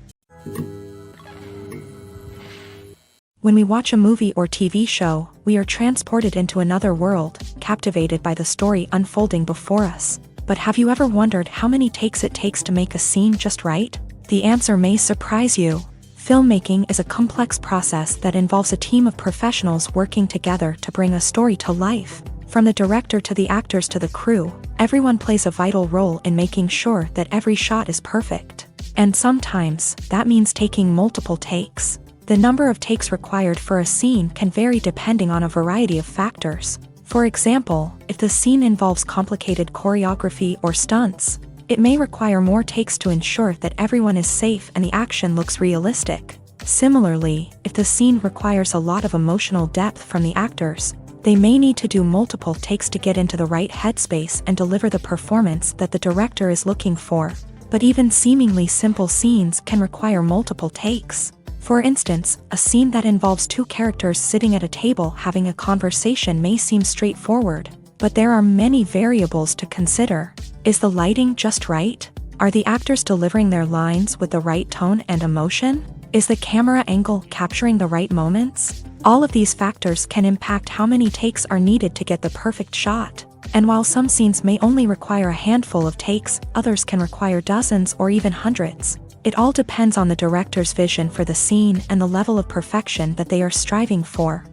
When we watch a movie or TV show, we are transported into another world, captivated by the story unfolding before us. But have you ever wondered how many takes it takes to make a scene just right? The answer may surprise you. Filmmaking is a complex process that involves a team of professionals working together to bring a story to life. From the director to the actors to the crew, everyone plays a vital role in making sure that every shot is perfect. And sometimes, that means taking multiple takes. The number of takes required for a scene can vary depending on a variety of factors. For example, if the scene involves complicated choreography or stunts, it may require more takes to ensure that everyone is safe and the action looks realistic. Similarly, if the scene requires a lot of emotional depth from the actors, they may need to do multiple takes to get into the right headspace and deliver the performance that the director is looking for. But even seemingly simple scenes can require multiple takes. For instance, a scene that involves two characters sitting at a table having a conversation may seem straightforward, but there are many variables to consider. Is the lighting just right? Are the actors delivering their lines with the right tone and emotion? Is the camera angle capturing the right moments? All of these factors can impact how many takes are needed to get the perfect shot. And while some scenes may only require a handful of takes, others can require dozens or even hundreds. It all depends on the director's vision for the scene and the level of perfection that they are striving for.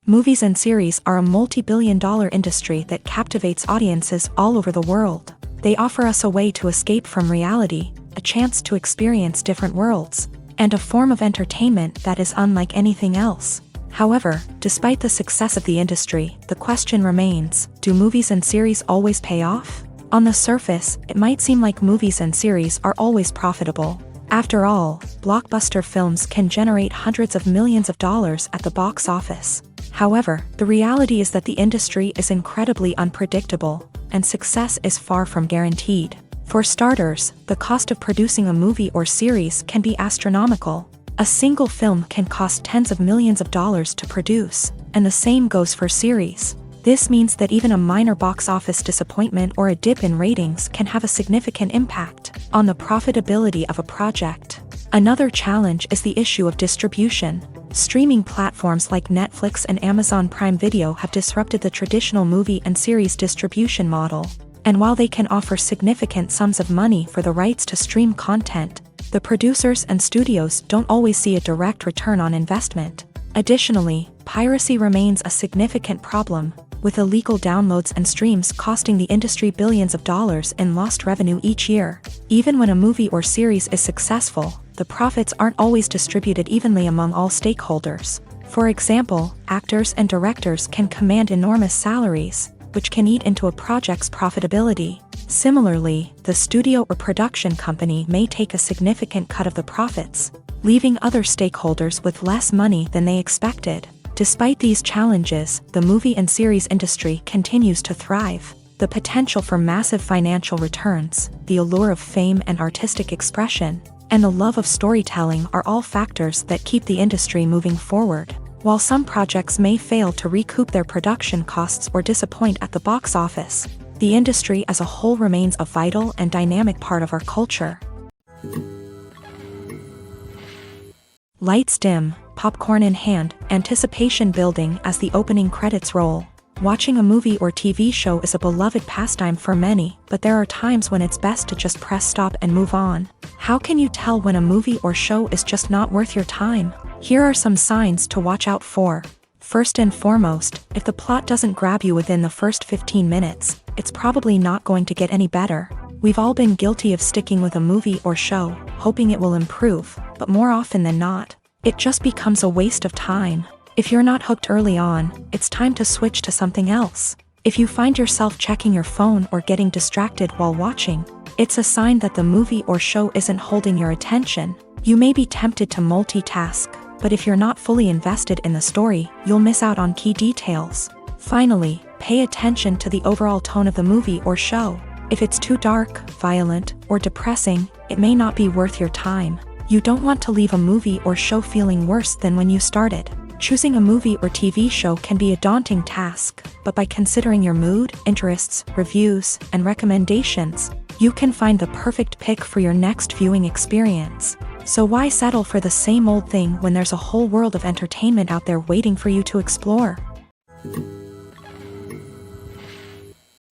Movies and series are a multi-billion-dollar industry that captivates audiences all over the world. They offer us a way to escape from reality, a chance to experience different worlds, and a form of entertainment that is unlike anything else. However, despite the success of the industry, the question remains, do movies and series always pay off? On the surface, it might seem like movies and series are always profitable. After all, blockbuster films can generate hundreds of millions of dollars at the box office. However, the reality is that the industry is incredibly unpredictable, and success is far from guaranteed. For starters, the cost of producing a movie or series can be astronomical. A single film can cost tens of millions of dollars to produce, and the same goes for series. This means that even a minor box office disappointment or a dip in ratings can have a significant impact on the profitability of a project. Another challenge is the issue of distribution. Streaming platforms like Netflix and Amazon Prime Video have disrupted the traditional movie and series distribution model. And while they can offer significant sums of money for the rights to stream content, the producers and studios don't always see a direct return on investment. Additionally, piracy remains a significant problem, with illegal downloads and streams costing the industry billions of dollars in lost revenue each year. Even when a movie or series is successful, the profits aren't always distributed evenly among all stakeholders. For example, actors and directors can command enormous salaries, which can eat into a project's profitability. Similarly, the studio or production company may take a significant cut of the profits, leaving other stakeholders with less money than they expected. Despite these challenges, the movie and series industry continues to thrive. The potential for massive financial returns, the allure of fame and artistic expression, and the love of storytelling are all factors that keep the industry moving forward. While some projects may fail to recoup their production costs or disappoint at the box office, the industry as a whole remains a vital and dynamic part of our culture. Lights dim, popcorn in hand, anticipation building as the opening credits roll. Watching a movie or TV show is a beloved pastime for many, but there are times when it's best to just press stop and move on. How can you tell when a movie or show is just not worth your time? Here are some signs to watch out for. First and foremost, if the plot doesn't grab you within the first 15 minutes, it's probably not going to get any better. We've all been guilty of sticking with a movie or show, hoping it will improve, but more often than not, it just becomes a waste of time. If you're not hooked early on, it's time to switch to something else. If you find yourself checking your phone or getting distracted while watching, it's a sign that the movie or show isn't holding your attention. You may be tempted to multitask, but if you're not fully invested in the story, you'll miss out on key details. Finally, pay attention to the overall tone of the movie or show. If it's too dark, violent, or depressing, it may not be worth your time. You don't want to leave a movie or show feeling worse than when you started. Choosing a movie or TV show can be a daunting task, but by considering your mood, interests, reviews, and recommendations, you can find the perfect pick for your next viewing experience. So why settle for the same old thing when there's a whole world of entertainment out there waiting for you to explore?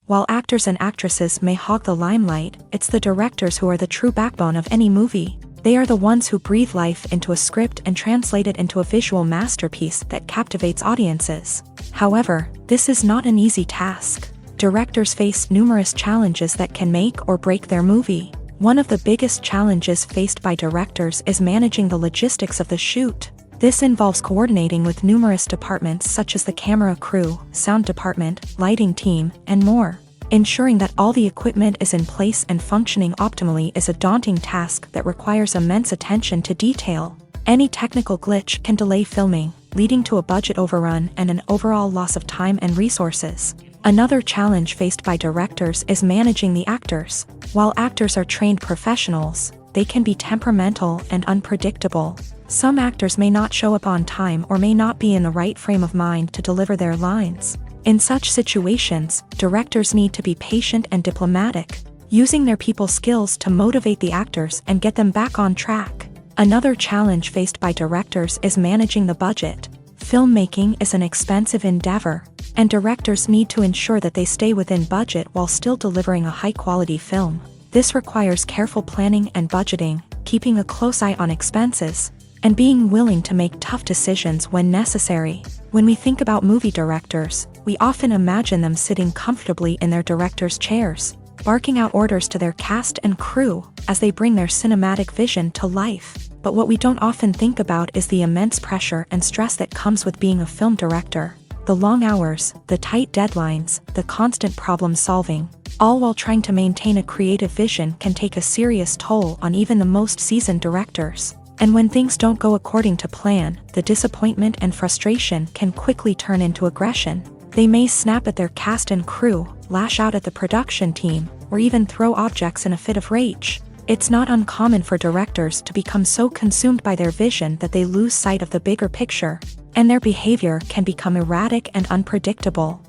While actors and actresses may hog the limelight, it's the directors who are the true backbone of any movie. They are the ones who breathe life into a script and translate it into a visual masterpiece that captivates audiences. However, this is not an easy task. Directors face numerous challenges that can make or break their movie. One of the biggest challenges faced by directors is managing the logistics of the shoot. This involves coordinating with numerous departments such as the camera crew, sound department, lighting team, and more. Ensuring that all the equipment is in place and functioning optimally is a daunting task that requires immense attention to detail. Any technical glitch can delay filming, leading to a budget overrun and an overall loss of time and resources. Another challenge faced by directors is managing the actors. While actors are trained professionals, they can be temperamental and unpredictable. Some actors may not show up on time or may not be in the right frame of mind to deliver their lines. In such situations, directors need to be patient and diplomatic, using their people skills to motivate the actors and get them back on track. Another challenge faced by directors is managing the budget. Filmmaking is an expensive endeavor, and directors need to ensure that they stay within budget while still delivering a high-quality film. This requires careful planning and budgeting, keeping a close eye on expenses, and being willing to make tough decisions when necessary. When we think about movie directors, we often imagine them sitting comfortably in their director's chairs, barking out orders to their cast and crew as they bring their cinematic vision to life. But what we don't often think about is the immense pressure and stress that comes with being a film director. The long hours, the tight deadlines, the constant problem solving, all while trying to maintain a creative vision can take a serious toll on even the most seasoned directors. And when things don't go according to plan, the disappointment and frustration can quickly turn into aggression. They may snap at their cast and crew, lash out at the production team, or even throw objects in a fit of rage. It's not uncommon for directors to become so consumed by their vision that they lose sight of the bigger picture, and their behavior can become erratic and unpredictable.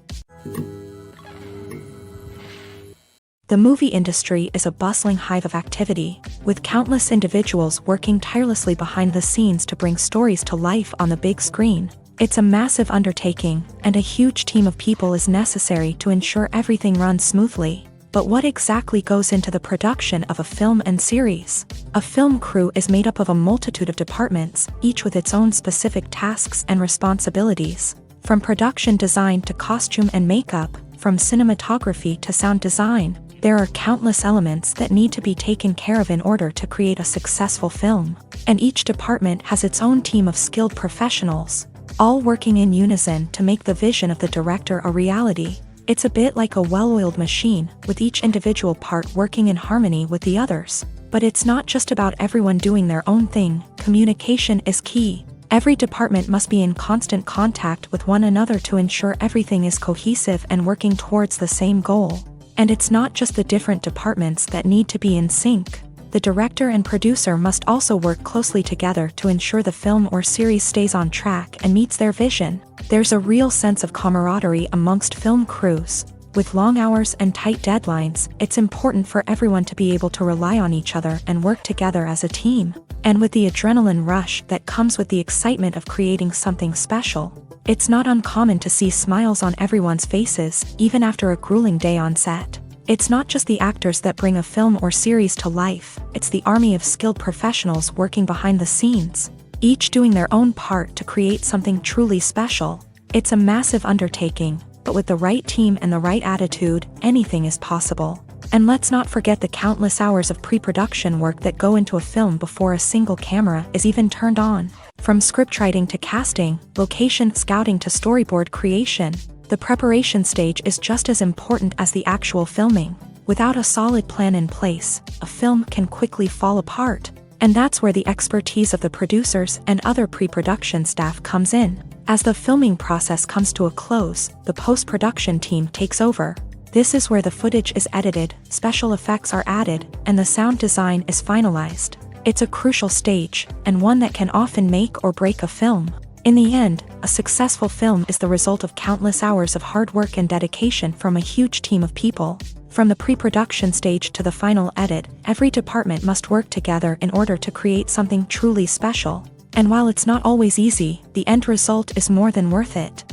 The movie industry is a bustling hive of activity, with countless individuals working tirelessly behind the scenes to bring stories to life on the big screen. It's a massive undertaking, and a huge team of people is necessary to ensure everything runs smoothly. But what exactly goes into the production of a film and series? A film crew is made up of a multitude of departments, each with its own specific tasks and responsibilities. From production design to costume and makeup, from cinematography to sound design, there are countless elements that need to be taken care of in order to create a successful film. And each department has its own team of skilled professionals, all working in unison to make the vision of the director a reality. It's a bit like a well-oiled machine, with each individual part working in harmony with the others. But it's not just about everyone doing their own thing. Communication is key. Every department must be in constant contact with one another to ensure everything is cohesive and working towards the same goal. And it's not just the different departments that need to be in sync. The director and producer must also work closely together to ensure the film or series stays on track and meets their vision. There's a real sense of camaraderie amongst film crews. With long hours and tight deadlines, it's important for everyone to be able to rely on each other and work together as a team. And with the adrenaline rush that comes with the excitement of creating something special, it's not uncommon to see smiles on everyone's faces, even after a grueling day on set. It's not just the actors that bring a film or series to life, it's the army of skilled professionals working behind the scenes, each doing their own part to create something truly special. It's a massive undertaking, but with the right team and the right attitude, anything is possible. And let's not forget the countless hours of pre-production work that go into a film before a single camera is even turned on. From scriptwriting to casting, location scouting to storyboard creation, the preparation stage is just as important as the actual filming. Without a solid plan in place, a film can quickly fall apart. And that's where the expertise of the producers and other pre-production staff comes in. As the filming process comes to a close, the post-production team takes over. This is where the footage is edited, special effects are added, and the sound design is finalized. It's a crucial stage, and one that can often make or break a film. In the end, a successful film is the result of countless hours of hard work and dedication from a huge team of people. From the pre-production stage to the final edit, every department must work together in order to create something truly special. And while it's not always easy, the end result is more than worth it.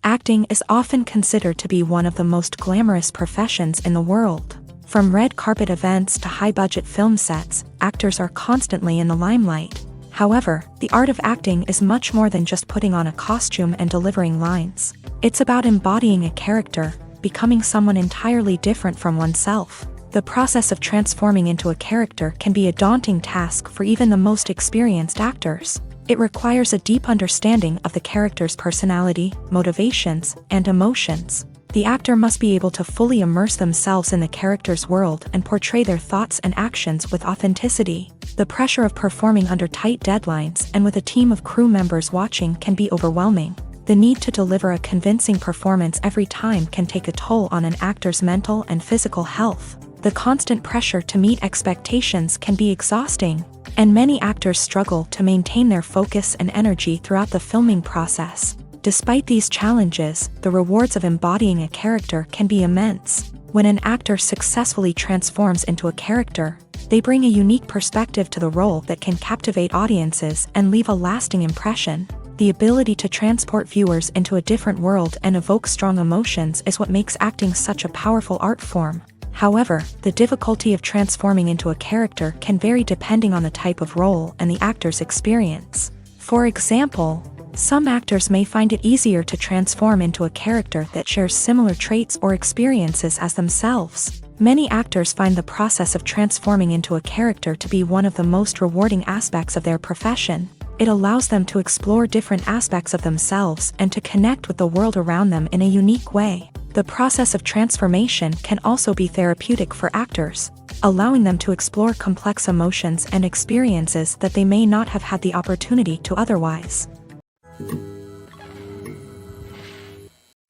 Acting is often considered to be one of the most glamorous professions in the world. From red carpet events to high-budget film sets, actors are constantly in the limelight. However, the art of acting is much more than just putting on a costume and delivering lines. It's about embodying a character, becoming someone entirely different from oneself. The process of transforming into a character can be a daunting task for even the most experienced actors. It requires a deep understanding of the character's personality, motivations, and emotions. The actor must be able to fully immerse themselves in the character's world and portray their thoughts and actions with authenticity. The pressure of performing under tight deadlines and with a team of crew members watching can be overwhelming. The need to deliver a convincing performance every time can take a toll on an actor's mental and physical health. The constant pressure to meet expectations can be exhausting, and many actors struggle to maintain their focus and energy throughout the filming process. Despite these challenges, the rewards of embodying a character can be immense. When an actor successfully transforms into a character, they bring a unique perspective to the role that can captivate audiences and leave a lasting impression. The ability to transport viewers into a different world and evoke strong emotions is what makes acting such a powerful art form. However, the difficulty of transforming into a character can vary depending on the type of role and the actor's experience. For example, some actors may find it easier to transform into a character that shares similar traits or experiences as themselves. Many actors find the process of transforming into a character to be one of the most rewarding aspects of their profession. It allows them to explore different aspects of themselves and to connect with the world around them in a unique way. The process of transformation can also be therapeutic for actors, allowing them to explore complex emotions and experiences that they may not have had the opportunity to otherwise.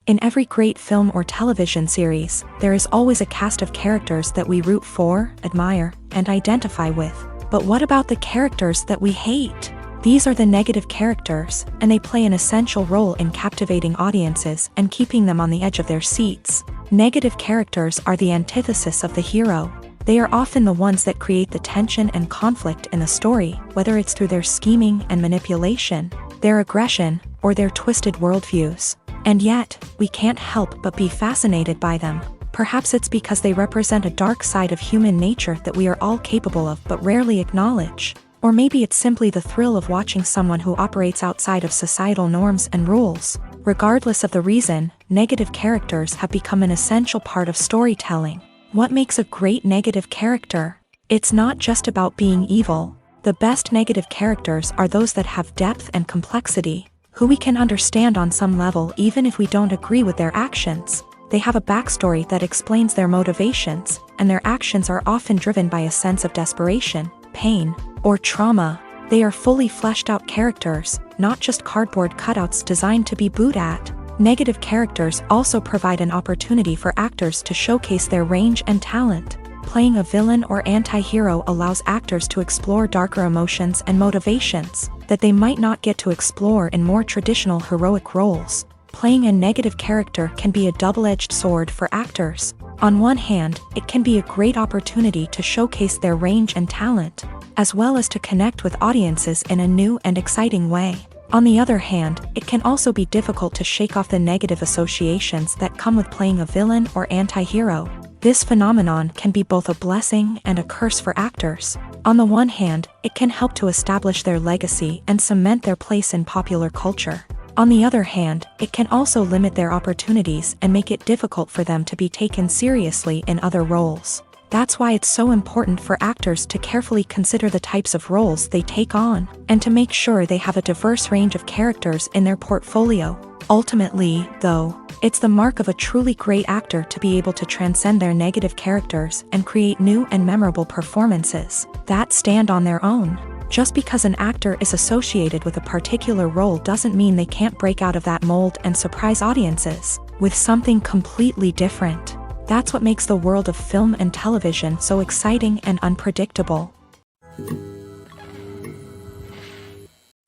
In every great film or television series, there is always a cast of characters that we root for, admire, and identify with. But what about the characters that we hate? These are the negative characters, and they play an essential role in captivating audiences and keeping them on the edge of their seats. Negative characters are the antithesis of the hero. They are often the ones that create the tension and conflict in the story, whether it's through their scheming and manipulation, their aggression, or their twisted worldviews. And yet, we can't help but be fascinated by them. Perhaps it's because they represent a dark side of human nature that we are all capable of but rarely acknowledge. Or maybe it's simply the thrill of watching someone who operates outside of societal norms and rules. Regardless of the reason, negative characters have become an essential part of storytelling. What makes a great negative character? It's not just about being evil. The best negative characters are those that have depth and complexity, who we can understand on some level even if we don't agree with their actions. They have a backstory that explains their motivations, and their actions are often driven by a sense of desperation, pain, or trauma. They are fully fleshed out characters, not just cardboard cutouts designed to be booed at. Negative characters also provide an opportunity for actors to showcase their range and talent. Playing a villain or anti-hero allows actors to explore darker emotions and motivations that they might not get to explore in more traditional heroic roles. Playing a negative character can be a double-edged sword for actors. On one hand, it can be a great opportunity to showcase their range and talent, as well as to connect with audiences in a new and exciting way. On the other hand, it can also be difficult to shake off the negative associations that come with playing a villain or anti-hero. This phenomenon can be both a blessing and a curse for actors. On the one hand, it can help to establish their legacy and cement their place in popular culture. On the other hand, it can also limit their opportunities and make it difficult for them to be taken seriously in other roles. That's why it's so important for actors to carefully consider the types of roles they take on, and to make sure they have a diverse range of characters in their portfolio. Ultimately, though, it's the mark of a truly great actor to be able to transcend their negative characters and create new and memorable performances that stand on their own. Just because an actor is associated with a particular role doesn't mean they can't break out of that mold and surprise audiences with something completely different. That's what makes the world of film and television so exciting and unpredictable.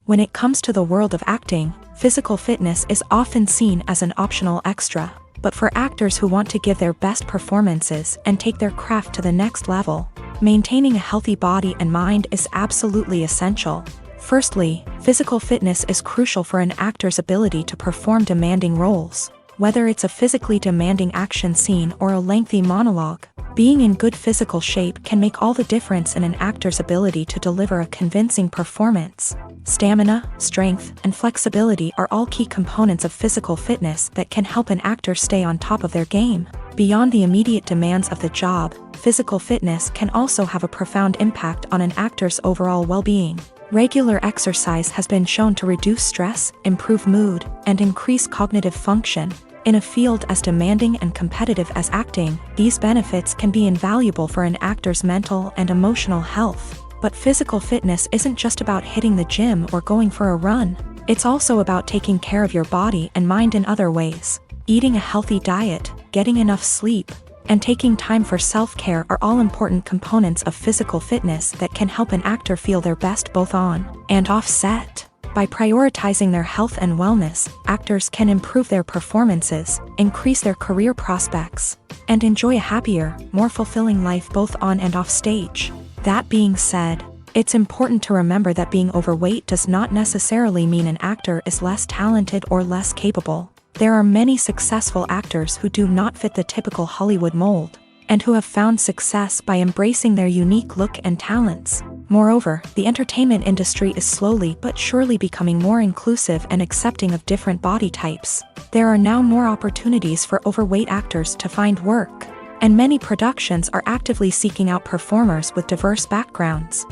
When it comes to the world of acting, physical fitness is often seen as an optional extra. But for actors who want to give their best performances and take their craft to the next level, maintaining a healthy body and mind is absolutely essential. Firstly, physical fitness is crucial for an actor's ability to perform demanding roles. Whether it's a physically demanding action scene or a lengthy monologue, being in good physical shape can make all the difference in an actor's ability to deliver a convincing performance. Stamina, strength, and flexibility are all key components of physical fitness that can help an actor stay on top of their game. Beyond the immediate demands of the job, physical fitness can also have a profound impact on an actor's overall well-being. Regular exercise has been shown to reduce stress, improve mood, and increase cognitive function. In a field as demanding and competitive as acting, these benefits can be invaluable for an actor's mental and emotional health. But physical fitness isn't just about hitting the gym or going for a run. It's also about taking care of your body and mind in other ways. Eating a healthy diet, getting enough sleep, and taking time for self-care are all important components of physical fitness that can help an actor feel their best both on and off set. By prioritizing their health and wellness, actors can improve their performances, increase their career prospects, and enjoy a happier, more fulfilling life both on and off stage. That being said, it's important to remember that being overweight does not necessarily mean an actor is less talented or less capable. There are many successful actors who do not fit the typical Hollywood mold, and who have found success by embracing their unique look and talents. Moreover, the entertainment industry is slowly but surely becoming more inclusive and accepting of different body types. There are now more opportunities for overweight actors to find work, and many productions are actively seeking out performers with diverse backgrounds.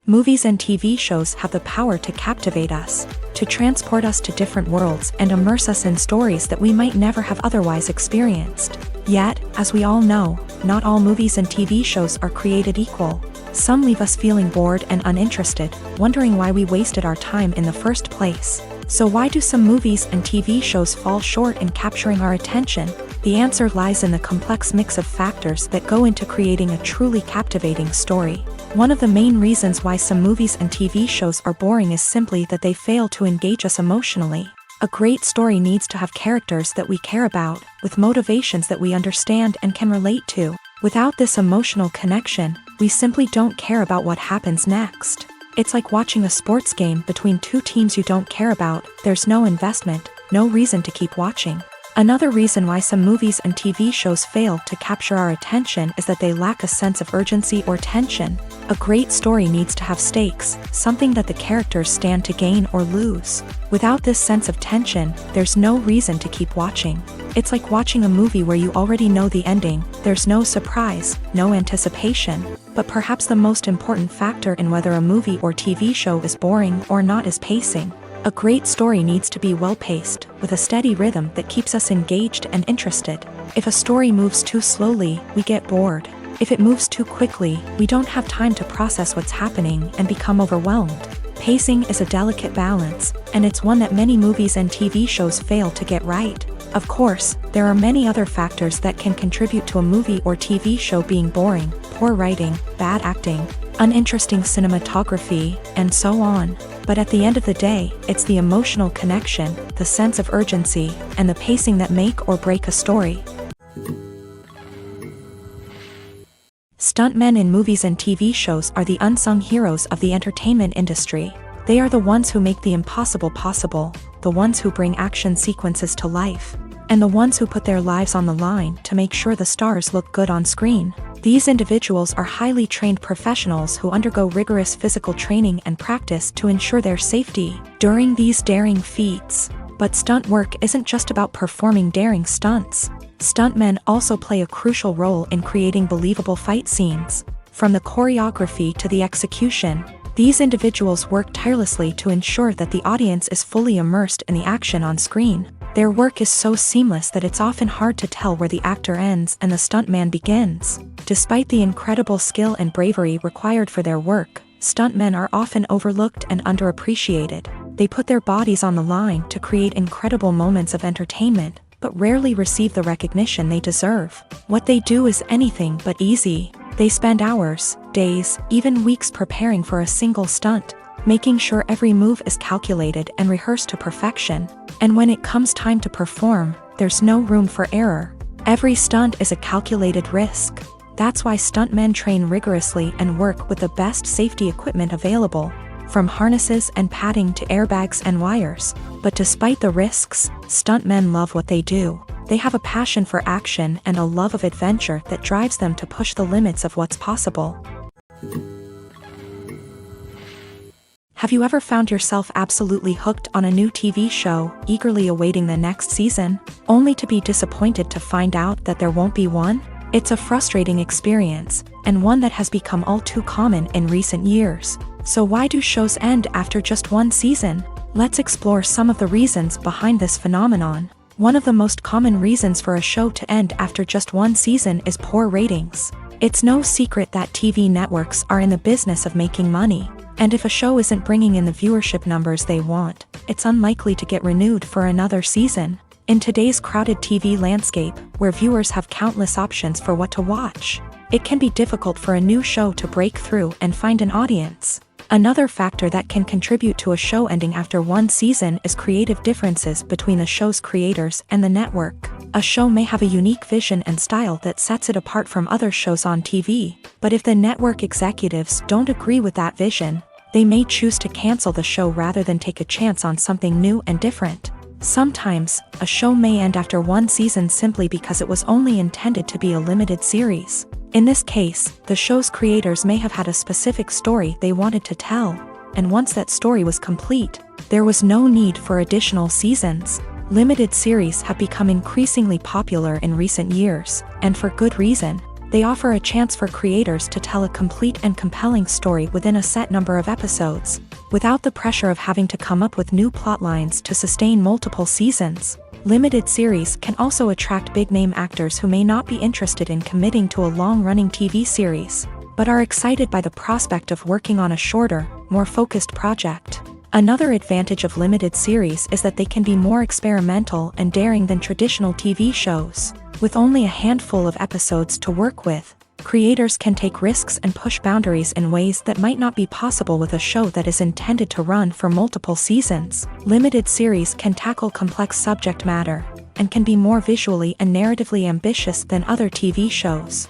Movies and TV shows have the power to captivate us, to transport us to different worlds and immerse us in stories that we might never have otherwise experienced. Yet, as we all know, not all movies and TV shows are created equal. Some leave us feeling bored and uninterested, wondering why we wasted our time in the first place. So why do some movies and TV shows fall short in capturing our attention? The answer lies in the complex mix of factors that go into creating a truly captivating story. One of the main reasons why some movies and TV shows are boring is simply that they fail to engage us emotionally. A great story needs to have characters that we care about, with motivations that we understand and can relate to. Without this emotional connection, we simply don't care about what happens next. It's like watching a sports game between two teams you don't care about. There's no investment, no reason to keep watching. Another reason why some movies and TV shows fail to capture our attention is that they lack a sense of urgency or tension. A great story needs to have stakes, something that the characters stand to gain or lose. Without this sense of tension, there's no reason to keep watching. It's like watching a movie where you already know the ending. There's no surprise, no anticipation. But perhaps the most important factor in whether a movie or TV show is boring or not is pacing. A great story needs to be well-paced, with a steady rhythm that keeps us engaged and interested. If a story moves too slowly, we get bored. If it moves too quickly, we don't have time to process what's happening and become overwhelmed. Pacing is a delicate balance, and it's one that many movies and TV shows fail to get right. Of course, there are many other factors that can contribute to a movie or TV show being boring: poor writing, bad acting, uninteresting cinematography, and so on. But at the end of the day, it's the emotional connection, the sense of urgency, and the pacing that make or break a story. Stuntmen in movies and TV shows are the unsung heroes of the entertainment industry. They are the ones who make the impossible possible, the ones who bring action sequences to life. and the ones who put their lives on the line to make sure the stars look good on screen. These individuals are highly trained professionals who undergo rigorous physical training and practice to ensure their safety during these daring feats. But stunt work isn't just about performing daring stunts. Stuntmen also play a crucial role in creating believable fight scenes. From the choreography to the execution, these individuals work tirelessly to ensure that the audience is fully immersed in the action on screen. Their work is so seamless that it's often hard to tell where the actor ends and the stuntman begins. Despite the incredible skill and bravery required for their work, stuntmen are often overlooked and underappreciated. They put their bodies on the line to create incredible moments of entertainment, but rarely receive the recognition they deserve. What they do is anything but easy. They spend hours, days, even weeks preparing for a single stunt, making sure every move is calculated and rehearsed to perfection. And when it comes time to perform, there's no room for error. Every stunt is a calculated risk. That's why stuntmen train rigorously and work with the best safety equipment available, from harnesses and padding to airbags and wires. But despite the risks, stuntmen love what they do. They have a passion for action and a love of adventure that drives them to push the limits of what's possible. Have you ever found yourself absolutely hooked on a new TV show, eagerly awaiting the next season, only to be disappointed to find out that there won't be one? It's a frustrating experience, and one that has become all too common in recent years. So why do shows end after just one season? Let's explore some of the reasons behind this phenomenon. One of the most common reasons for a show to end after just one season is poor ratings. It's no secret that TV networks are in the business of making money, and if a show isn't bringing in the viewership numbers they want, it's unlikely to get renewed for another season. In today's crowded TV landscape, where viewers have countless options for what to watch, it can be difficult for a new show to break through and find an audience. Another factor that can contribute to a show ending after one season is creative differences between the show's creators and the network. A show may have a unique vision and style that sets it apart from other shows on TV, but if the network executives don't agree with that vision, they may choose to cancel the show rather than take a chance on something new and different. Sometimes, a show may end after one season simply because it was only intended to be a limited series. In this case, the show's creators may have had a specific story they wanted to tell, and once that story was complete, there was no need for additional seasons. Limited series have become increasingly popular in recent years, and for good reason. They offer a chance for creators to tell a complete and compelling story within a set number of episodes, without the pressure of having to come up with new plot lines to sustain multiple seasons. Limited series can also attract big-name actors who may not be interested in committing to a long-running TV series, but are excited by the prospect of working on a shorter, more focused project. Another advantage of limited series is that they can be more experimental and daring than traditional TV shows. With only a handful of episodes to work with, creators can take risks and push boundaries in ways that might not be possible with a show that is intended to run for multiple seasons. Limited series can tackle complex subject matter, and can be more visually and narratively ambitious than other TV shows.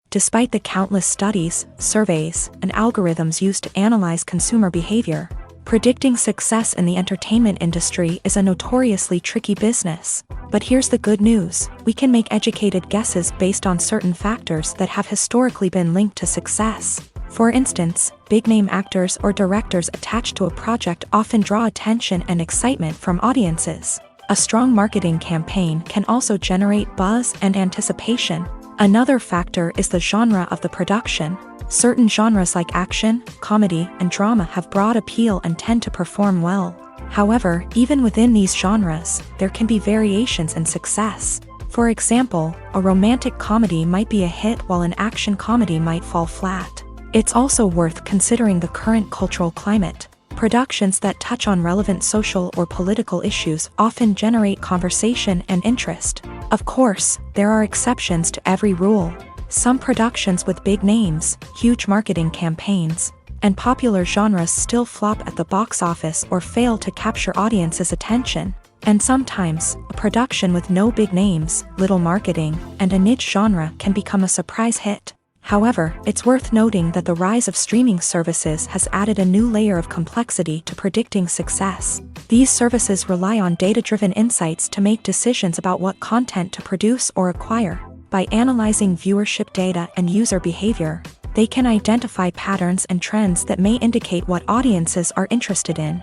Despite the countless studies, surveys, and algorithms used to analyze consumer behavior, predicting success in the entertainment industry is a notoriously tricky business. But here's the good news: we can make educated guesses based on certain factors that have historically been linked to success. For instance, big-name actors or directors attached to a project often draw attention and excitement from audiences. A strong marketing campaign can also generate buzz and anticipation. Another factor is the genre of the production. Certain genres like action, comedy, and drama have broad appeal and tend to perform well. However, even within these genres, there can be variations in success. For example, a romantic comedy might be a hit while an action comedy might fall flat. It's also worth considering the current cultural climate. Productions that touch on relevant social or political issues often generate conversation and interest. Of course, there are exceptions to every rule. Some productions with big names, huge marketing campaigns, and popular genres still flop at the box office or fail to capture audiences' attention. And sometimes, a production with no big names, little marketing, and a niche genre can become a surprise hit. However, it's worth noting that the rise of streaming services has added a new layer of complexity to predicting success. These services rely on data-driven insights to make decisions about what content to produce or acquire. By analyzing viewership data and user behavior, they can identify patterns and trends that may indicate what audiences are interested in.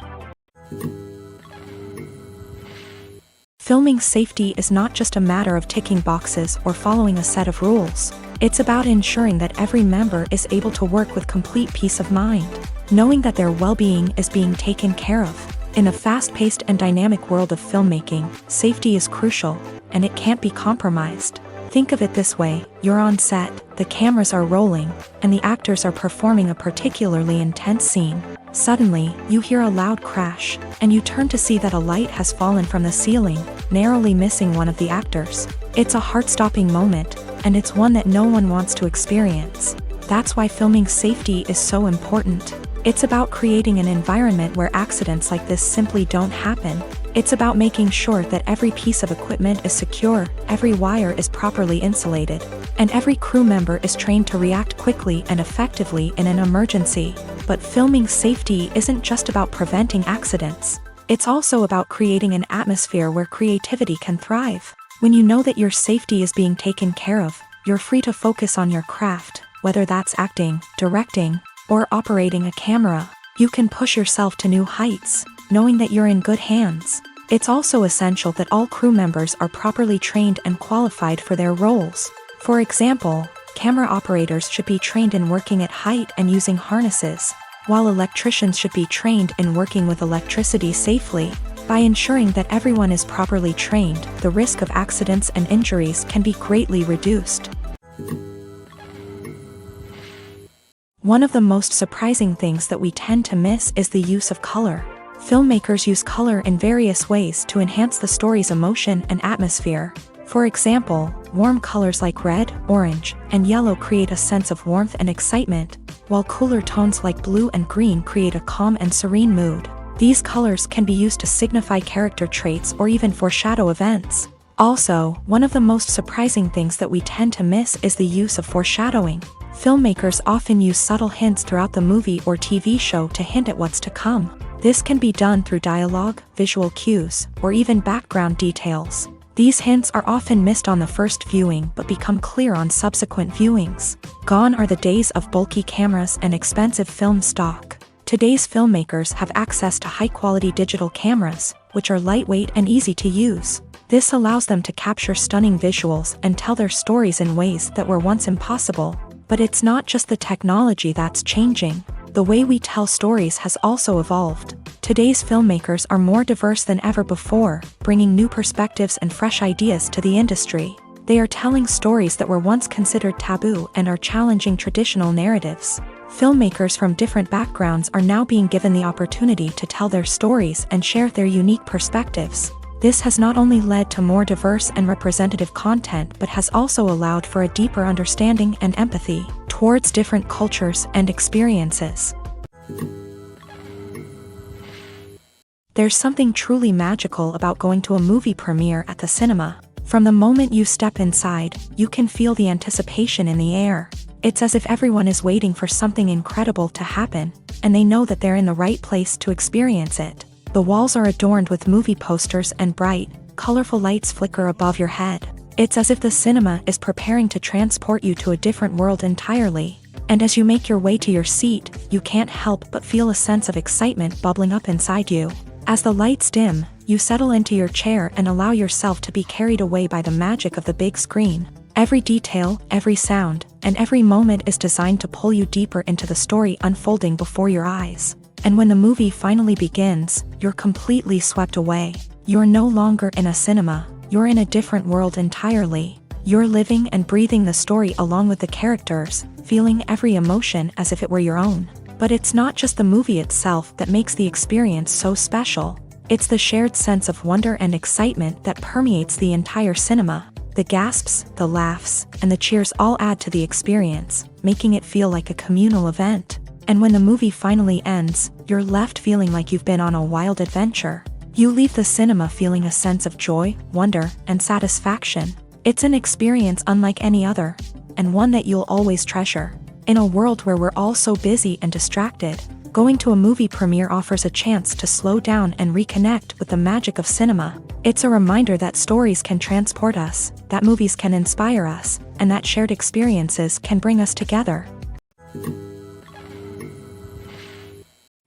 Filming safety is not just a matter of ticking boxes or following a set of rules. It's about ensuring that every member is able to work with complete peace of mind, knowing that their well-being is being taken care of. In a fast-paced and dynamic world of filmmaking, safety is crucial, and it can't be compromised. Think of it this way: you're on set, the cameras are rolling, and the actors are performing a particularly intense scene. Suddenly, you hear a loud crash, and you turn to see that a light has fallen from the ceiling, narrowly missing one of the actors. It's a heart-stopping moment, and it's one that no one wants to experience. That's why filming safety is so important. It's about creating an environment where accidents like this simply don't happen. It's about making sure that every piece of equipment is secure, every wire is properly insulated, and every crew member is trained to react quickly and effectively in an emergency. But filming safety isn't just about preventing accidents. It's also about creating an atmosphere where creativity can thrive. When you know that your safety is being taken care of, you're free to focus on your craft, whether that's acting, directing, or operating a camera. You can push yourself to new heights, knowing that you're in good hands. It's also essential that all crew members are properly trained and qualified for their roles. For example, camera operators should be trained in working at height and using harnesses, while electricians should be trained in working with electricity safely. By ensuring that everyone is properly trained, the risk of accidents and injuries can be greatly reduced. One of the most surprising things that we tend to miss is the use of color. Filmmakers use color in various ways to enhance the story's emotion and atmosphere. For example, warm colors like red, orange, and yellow create a sense of warmth and excitement, while cooler tones like blue and green create a calm and serene mood. These colors can be used to signify character traits or even foreshadow events. Also, one of the most surprising things that we tend to miss is the use of foreshadowing. Filmmakers often use subtle hints throughout the movie or TV show to hint at what's to come. This can be done through dialogue, visual cues, or even background details. These hints are often missed on the first viewing but become clear on subsequent viewings. Gone are the days of bulky cameras and expensive film stock. Today's filmmakers have access to high-quality digital cameras, which are lightweight and easy to use. This allows them to capture stunning visuals and tell their stories in ways that were once impossible. But it's not just the technology that's changing. The way we tell stories has also evolved. Today's filmmakers are more diverse than ever before, bringing new perspectives and fresh ideas to the industry. They are telling stories that were once considered taboo and are challenging traditional narratives. Filmmakers from different backgrounds are now being given the opportunity to tell their stories and share their unique perspectives. This has not only led to more diverse and representative content but has also allowed for a deeper understanding and empathy towards different cultures and experiences. There's something truly magical about going to a movie premiere at the cinema. From the moment you step inside, you can feel the anticipation in the air. It's as if everyone is waiting for something incredible to happen, and they know that they're in the right place to experience it. The walls are adorned with movie posters and bright, colorful lights flicker above your head. It's as if the cinema is preparing to transport you to a different world entirely. And as you make your way to your seat, you can't help but feel a sense of excitement bubbling up inside you. As the lights dim, you settle into your chair and allow yourself to be carried away by the magic of the big screen. Every detail, every sound, and every moment is designed to pull you deeper into the story unfolding before your eyes. And when the movie finally begins, you're completely swept away. You're no longer in a cinema, you're in a different world entirely. You're living and breathing the story along with the characters, feeling every emotion as if it were your own. But it's not just the movie itself that makes the experience so special. It's the shared sense of wonder and excitement that permeates the entire cinema. The gasps, the laughs, and the cheers all add to the experience, making it feel like a communal event. And when the movie finally ends, you're left feeling like you've been on a wild adventure. You leave the cinema feeling a sense of joy, wonder, and satisfaction. It's an experience unlike any other. and one that you'll always treasure. In a world where we're all so busy and distracted, going to a movie premiere offers a chance to slow down and reconnect with the magic of cinema. It's a reminder that stories can transport us, that movies can inspire us, and that shared experiences can bring us together.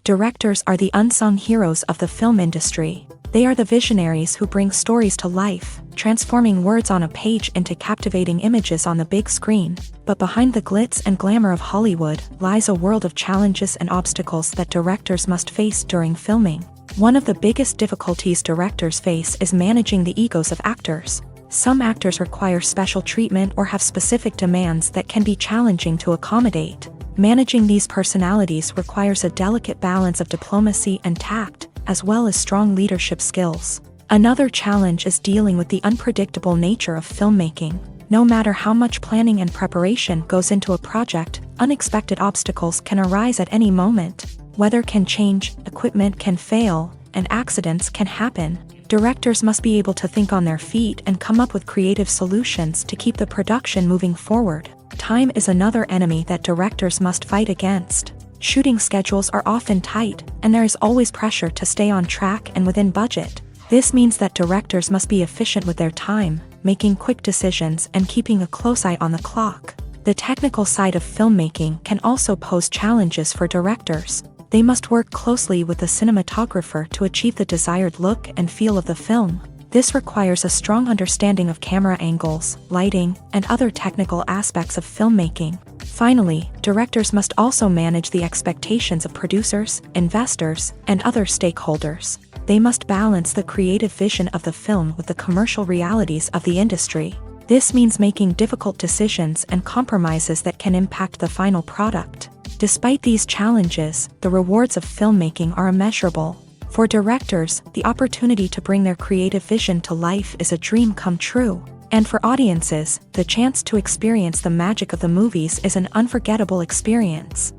Directors are the unsung heroes of the film industry. They are the visionaries who bring stories to life, transforming words on a page into captivating images on the big screen. But behind the glitz and glamour of Hollywood lies a world of challenges and obstacles that directors must face during filming. One of the biggest difficulties directors face is managing the egos of actors. Some actors require special treatment or have specific demands that can be challenging to accommodate. Managing these personalities requires a delicate balance of diplomacy and tact, as well as strong leadership skills. Another challenge is dealing with the unpredictable nature of filmmaking. No matter how much planning and preparation goes into a project, unexpected obstacles can arise at any moment. Weather can change, equipment can fail, and accidents can happen. Directors must be able to think on their feet and come up with creative solutions to keep the production moving forward. Time is another enemy that directors must fight against. Shooting schedules are often tight, and there is always pressure to stay on track and within budget. This means that directors must be efficient with their time, making quick decisions and keeping a close eye on the clock. The technical side of filmmaking can also pose challenges for directors. They must work closely with the cinematographer to achieve the desired look and feel of the film. This requires a strong understanding of camera angles, lighting, and other technical aspects of filmmaking. Finally, directors must also manage the expectations of producers, investors, and other stakeholders. They must balance the creative vision of the film with the commercial realities of the industry. This means making difficult decisions and compromises that can impact the final product. Despite these challenges, the rewards of filmmaking are immeasurable. For directors, the opportunity to bring their creative vision to life is a dream come true. And for audiences, the chance to experience the magic of the movies is an unforgettable experience.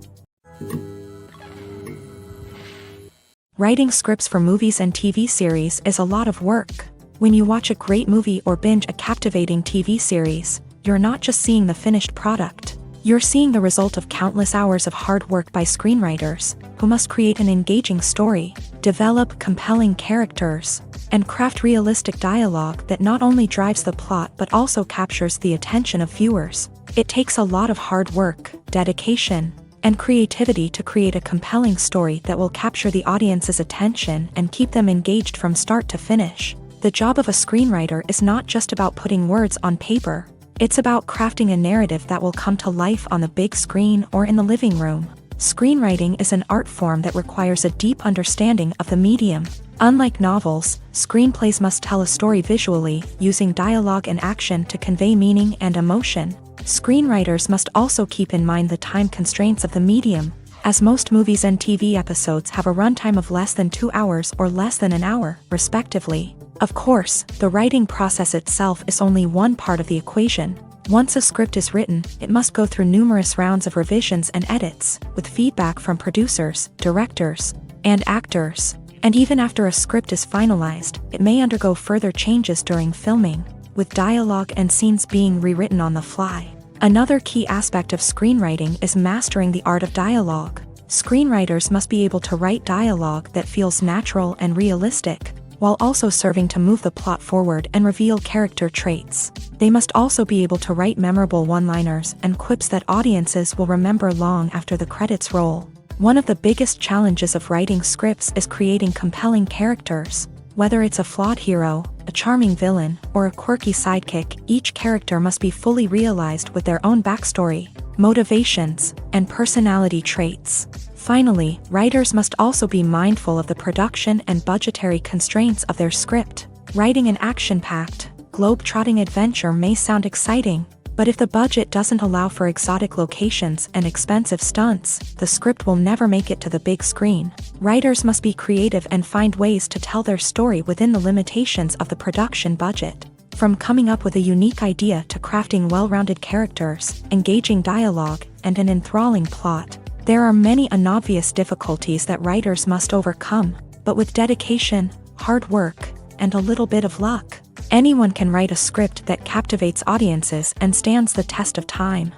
Writing scripts for movies and TV series is a lot of work. When you watch a great movie or binge a captivating TV series, you're not just seeing the finished product. You're seeing the result of countless hours of hard work by screenwriters, who must create an engaging story, develop compelling characters, and craft realistic dialogue that not only drives the plot but also captures the attention of viewers. It takes a lot of hard work, dedication, and creativity to create a compelling story that will capture the audience's attention and keep them engaged from start to finish. The job of a screenwriter is not just about putting words on paper. It's about crafting a narrative that will come to life on the big screen or in the living room. Screenwriting is an art form that requires a deep understanding of the medium. Unlike novels, screenplays must tell a story visually, using dialogue and action to convey meaning and emotion. Screenwriters must also keep in mind the time constraints of the medium, as most movies and TV episodes have a runtime of less than 2 hours or less than an hour, respectively. Of course, the writing process itself is only one part of the equation. Once a script is written, it must go through numerous rounds of revisions and edits, with feedback from producers, directors, and actors. And even after a script is finalized, it may undergo further changes during filming, with dialogue and scenes being rewritten on the fly. Another key aspect of screenwriting is mastering the art of dialogue. Screenwriters must be able to write dialogue that feels natural and realistic, while also serving to move the plot forward and reveal character traits. They must also be able to write memorable one-liners and quips that audiences will remember long after the credits roll. One of the biggest challenges of writing scripts is creating compelling characters. Whether it's a flawed hero, a charming villain, or a quirky sidekick, each character must be fully realized with their own backstory, motivations, and personality traits. Finally, writers must also be mindful of the production and budgetary constraints of their script. Writing an action-packed, globe-trotting adventure may sound exciting, but if the budget doesn't allow for exotic locations and expensive stunts, the script will never make it to the big screen. Writers must be creative and find ways to tell their story within the limitations of the production budget. From coming up with a unique idea to crafting well-rounded characters, engaging dialogue, and an enthralling plot, there are many unobvious difficulties that writers must overcome. But with dedication, hard work, and a little bit of luck. Anyone can write a script that captivates audiences and stands the test of time.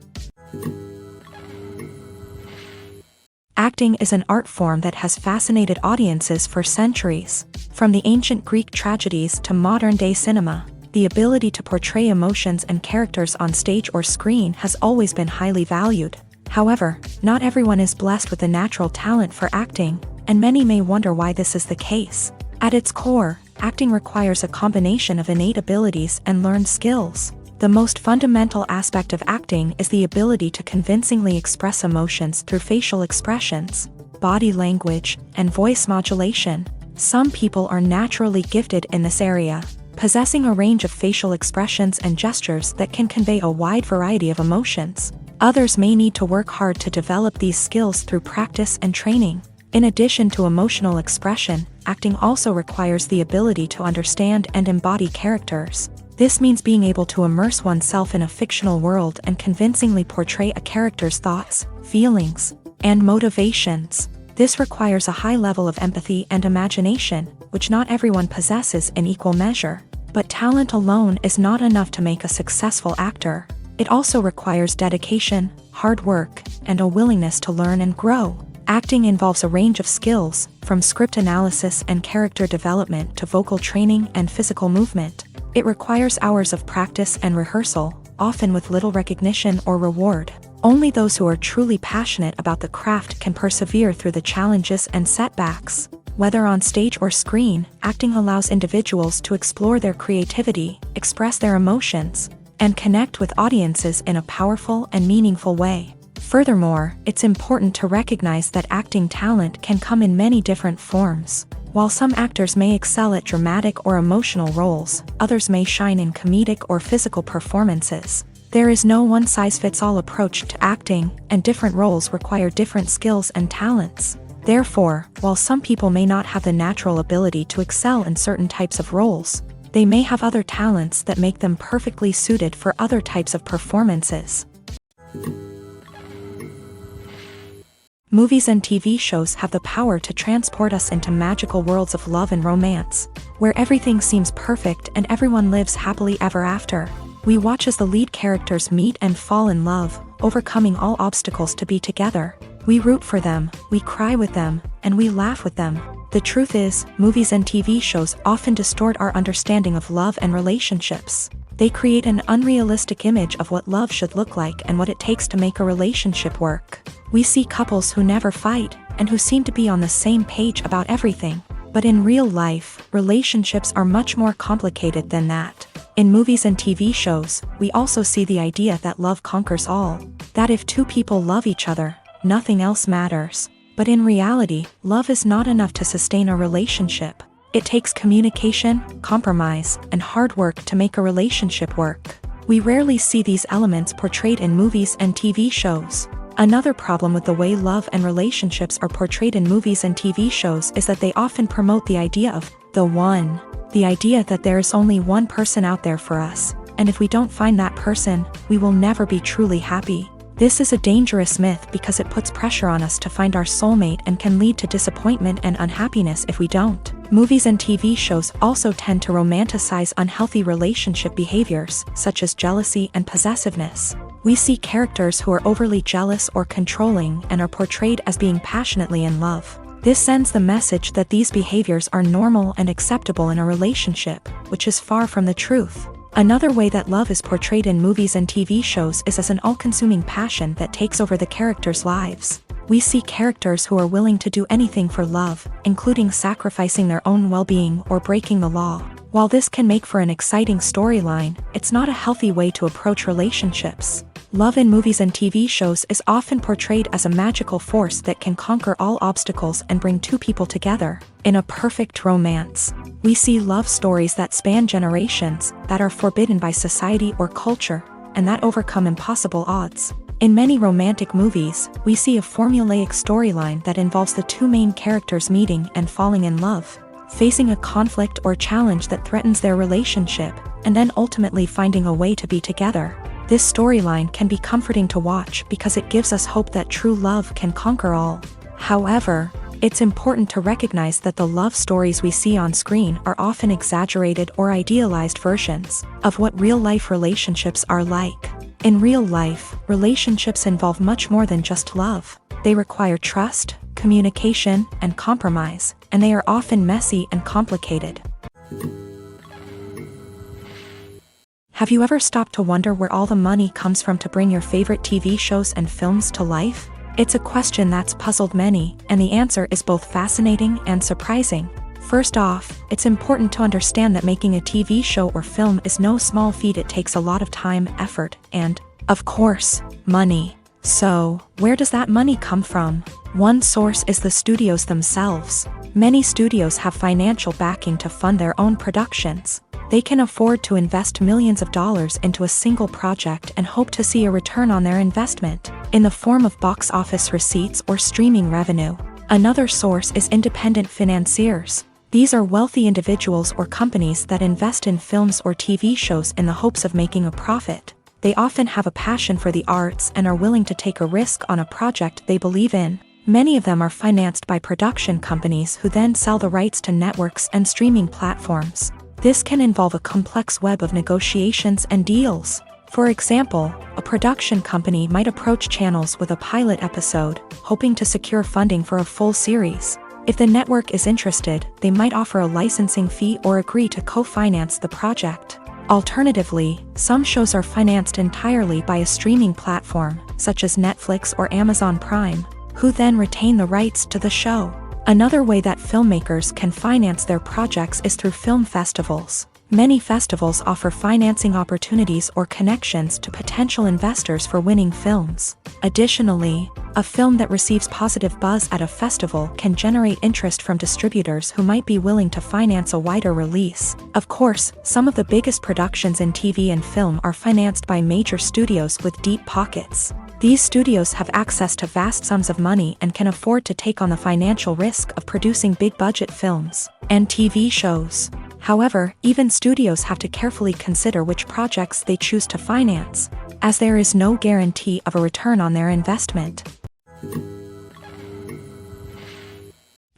Acting is an art form that has fascinated audiences for centuries. From the ancient Greek tragedies to modern-day cinema, the ability to portray emotions and characters on stage or screen has always been highly valued. However, not everyone is blessed with a natural talent for acting, and many may wonder why this is the case. At its core, acting requires a combination of innate abilities and learned skills. The most fundamental aspect of acting is the ability to convincingly express emotions through facial expressions, body language, and voice modulation. Some people are naturally gifted in this area, possessing a range of facial expressions and gestures that can convey a wide variety of emotions. Others may need to work hard to develop these skills through practice and training. In addition to emotional expression, acting also requires the ability to understand and embody characters. This means being able to immerse oneself in a fictional world and convincingly portray a character's thoughts, feelings, and motivations. This requires a high level of empathy and imagination, which not everyone possesses in equal measure. But talent alone is not enough to make a successful actor. It also requires dedication, hard work, and a willingness to learn and grow. Acting involves a range of skills, from script analysis and character development to vocal training and physical movement. It requires hours of practice and rehearsal, often with little recognition or reward. Only those who are truly passionate about the craft can persevere through the challenges and setbacks. Whether on stage or screen, acting allows individuals to explore their creativity, express their emotions, and connect with audiences in a powerful and meaningful way. Furthermore, it's important to recognize that acting talent can come in many different forms. While some actors may excel at dramatic or emotional roles, others may shine in comedic or physical performances. There is no one-size-fits-all approach to acting, and different roles require different skills and talents. Therefore, while some people may not have the natural ability to excel in certain types of roles, they may have other talents that make them perfectly suited for other types of performances. Movies and TV shows have the power to transport us into magical worlds of love and romance, where everything seems perfect and everyone lives happily ever after. We watch as the lead characters meet and fall in love, overcoming all obstacles to be together. We root for them, we cry with them, and we laugh with them. The truth is, movies and TV shows often distort our understanding of love and relationships. They create an unrealistic image of what love should look like and what it takes to make a relationship work. We see couples who never fight, and who seem to be on the same page about everything. But in real life, relationships are much more complicated than that. In movies and TV shows, we also see the idea that love conquers all. That if two people love each other, nothing else matters. But in reality, love is not enough to sustain a relationship. It takes communication, compromise, and hard work to make a relationship work. We rarely see these elements portrayed in movies and TV shows. Another problem with the way love and relationships are portrayed in movies and TV shows is that they often promote the idea of the one. The idea that there is only one person out there for us, and if we don't find that person, we will never be truly happy. This is a dangerous myth because it puts pressure on us to find our soulmate and can lead to disappointment and unhappiness if we don't. Movies and TV shows also tend to romanticize unhealthy relationship behaviors, such as jealousy and possessiveness. We see characters who are overly jealous or controlling and are portrayed as being passionately in love. This sends the message that these behaviors are normal and acceptable in a relationship, which is far from the truth. Another way that love is portrayed in movies and TV shows is as an all-consuming passion that takes over the characters' lives. We see characters who are willing to do anything for love, including sacrificing their own well-being or breaking the law. While this can make for an exciting storyline, it's not a healthy way to approach relationships. Love in movies and TV shows is often portrayed as a magical force that can conquer all obstacles and bring two people together in a perfect romance. We see love stories that span generations, that are forbidden by society or culture, and that overcome impossible odds. In many romantic movies, we see a formulaic storyline that involves the two main characters meeting and falling in love, facing a conflict or challenge that threatens their relationship, and then ultimately finding a way to be together. This storyline can be comforting to watch because it gives us hope that true love can conquer all. However, It's important to recognize that the love stories we see on screen are often exaggerated or idealized versions of what real-life relationships are like. In real life, relationships involve much more than just love. They require trust, communication, and compromise, and they are often messy and complicated. Have you ever stopped to wonder where all the money comes from to bring your favorite TV shows and films to life? It's a question that's puzzled many, and the answer is both fascinating and surprising. First off, it's important to understand that making a TV show or film is no small feat. It takes a lot of time, effort, and, of course, money. So, where does that money come from? One source is the studios themselves. Many studios have financial backing to fund their own productions. They can afford to invest millions of dollars into a single project and hope to see a return on their investment, in the form of box office receipts or streaming revenue. Another source is independent financiers. These are wealthy individuals or companies that invest in films or TV shows in the hopes of making a profit. They often have a passion for the arts and are willing to take a risk on a project they believe in. Many of them are financed by production companies who then sell the rights to networks and streaming platforms. This can involve a complex web of negotiations and deals. For example, a production company might approach channels with a pilot episode, hoping to secure funding for a full series. If the network is interested, they might offer a licensing fee or agree to co-finance the project. Alternatively, some shows are financed entirely by a streaming platform, such as Netflix or Amazon Prime, who then retain the rights to the show. Another way that filmmakers can finance their projects is through film festivals. Many festivals offer financing opportunities or connections to potential investors for winning films. Additionally, a film that receives positive buzz at a festival can generate interest from distributors who might be willing to finance a wider release. Of course, some of the biggest productions in TV and film are financed by major studios with deep pockets. These studios have access to vast sums of money and can afford to take on the financial risk of producing big-budget films and TV shows. However, even studios have to carefully consider which projects they choose to finance, as there is no guarantee of a return on their investment.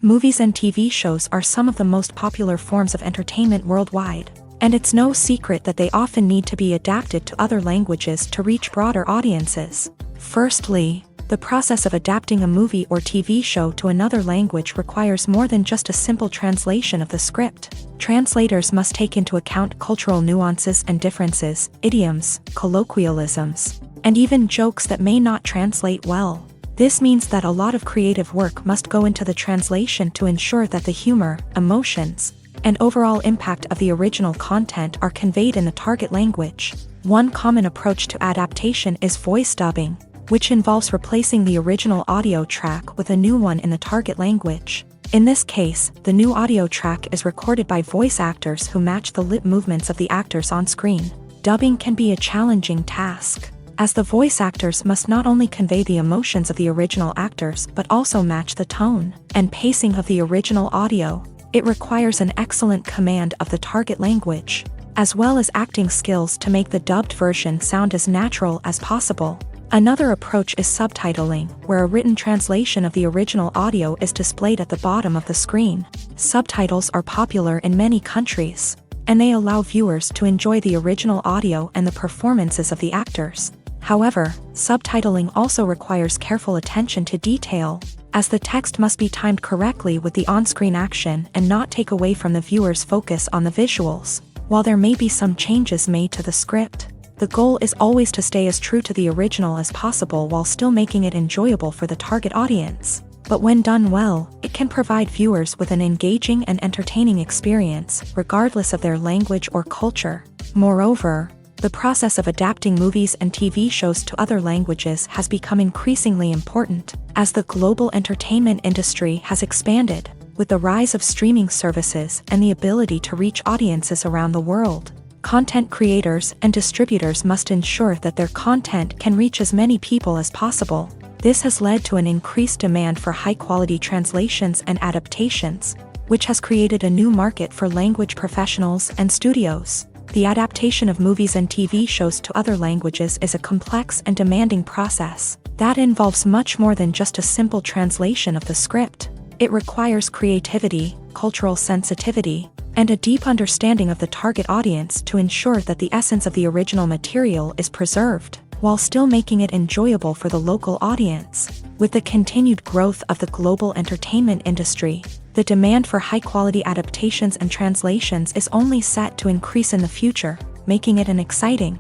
Movies and TV shows are some of the most popular forms of entertainment worldwide, and it's no secret that they often need to be adapted to other languages to reach broader audiences. Firstly, the process of adapting a movie or TV show to another language requires more than just a simple translation of the script. Translators must take into account cultural nuances and differences, idioms, colloquialisms, and even jokes that may not translate well. This means that a lot of creative work must go into the translation to ensure that the humor, emotions, and overall impact of the original content are conveyed in the target language. One common approach to adaptation is voice dubbing, which involves replacing the original audio track with a new one in the target language. In this case, the new audio track is recorded by voice actors who match the lip movements of the actors on screen. Dubbing can be a challenging task, as the voice actors must not only convey the emotions of the original actors but also match the tone and pacing of the original audio. It requires an excellent command of the target language, as well as acting skills to make the dubbed version sound as natural as possible. Another approach is subtitling, where a written translation of the original audio is displayed at the bottom of the screen. Subtitles are popular in many countries, and they allow viewers to enjoy the original audio and the performances of the actors. However, subtitling also requires careful attention to detail, as the text must be timed correctly with the on-screen action and not take away from the viewer's focus on the visuals. While there may be some changes made to the script, the goal is always to stay as true to the original as possible while still making it enjoyable for the target audience. But when done well, it can provide viewers with an engaging and entertaining experience, regardless of their language or culture. Moreover, the process of adapting movies and TV shows to other languages has become increasingly important, as the global entertainment industry has expanded, with the rise of streaming services and the ability to reach audiences around the world. Content creators and distributors must ensure that their content can reach as many people as possible. This has led to an increased demand for high-quality translations and adaptations, which has created a new market for language professionals and studios. The adaptation of movies and TV shows to other languages is a complex and demanding process that involves much more than just a simple translation of the script. It requires creativity, cultural sensitivity, and a deep understanding of the target audience to ensure that the essence of the original material is preserved, while still making it enjoyable for the local audience. With the continued growth of the global entertainment industry, the demand for high-quality adaptations and translations is only set to increase in the future, making it an exciting.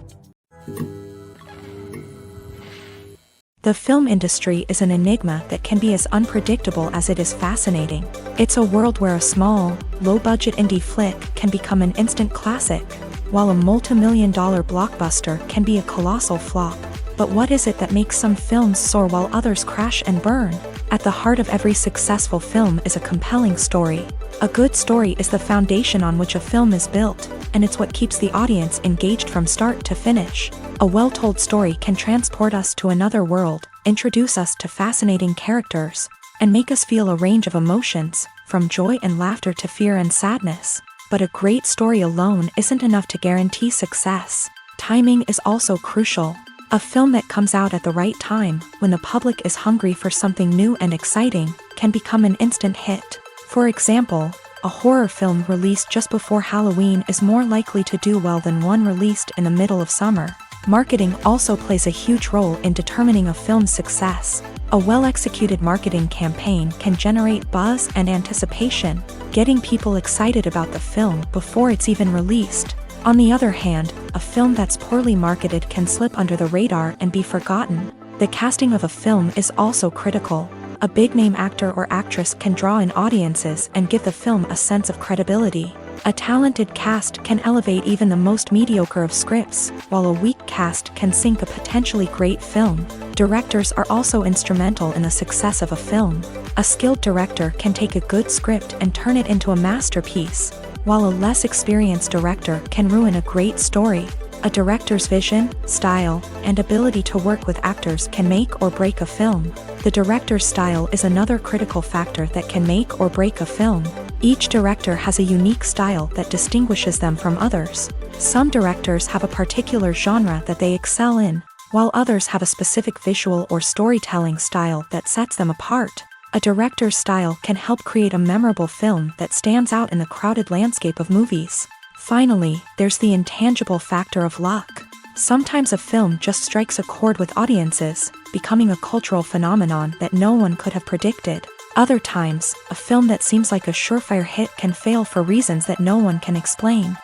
The film industry is an enigma that can be as unpredictable as it is fascinating. It's a world where a small, low-budget indie flick can become an instant classic, while a multi-million-dollar blockbuster can be a colossal flop. But what is it that makes some films soar while others crash and burn? At the heart of every successful film is a compelling story. A good story is the foundation on which a film is built, and it's what keeps the audience engaged from start to finish. A well-told story can transport us to another world, introduce us to fascinating characters, and make us feel a range of emotions, from joy and laughter to fear and sadness. But a great story alone isn't enough to guarantee success. Timing is also crucial. A film that comes out at the right time, when the public is hungry for something new and exciting, can become an instant hit. For example, a horror film released just before Halloween is more likely to do well than one released in the middle of summer. Marketing also plays a huge role in determining a film's success. A well-executed marketing campaign can generate buzz and anticipation, getting people excited about the film before it's even released. On the other hand, a film that's poorly marketed can slip under the radar and be forgotten. The casting of a film is also critical. A big-name actor or actress can draw in audiences and give the film a sense of credibility. A talented cast can elevate even the most mediocre of scripts, while a weak cast can sink a potentially great film. Directors are also instrumental in the success of a film. A skilled director can take a good script and turn it into a masterpiece, while a less experienced director can ruin a great story. A director's vision, style, and ability to work with actors can make or break a film. The director's style is another critical factor that can make or break a film. Each director has a unique style that distinguishes them from others. Some directors have a particular genre that they excel in, while others have a specific visual or storytelling style that sets them apart. A director's style can help create a memorable film that stands out in the crowded landscape of movies. Finally, there's the intangible factor of luck. Sometimes a film just strikes a chord with audiences, becoming a cultural phenomenon that no one could have predicted. Other times, a film that seems like a surefire hit can fail for reasons that no one can explain.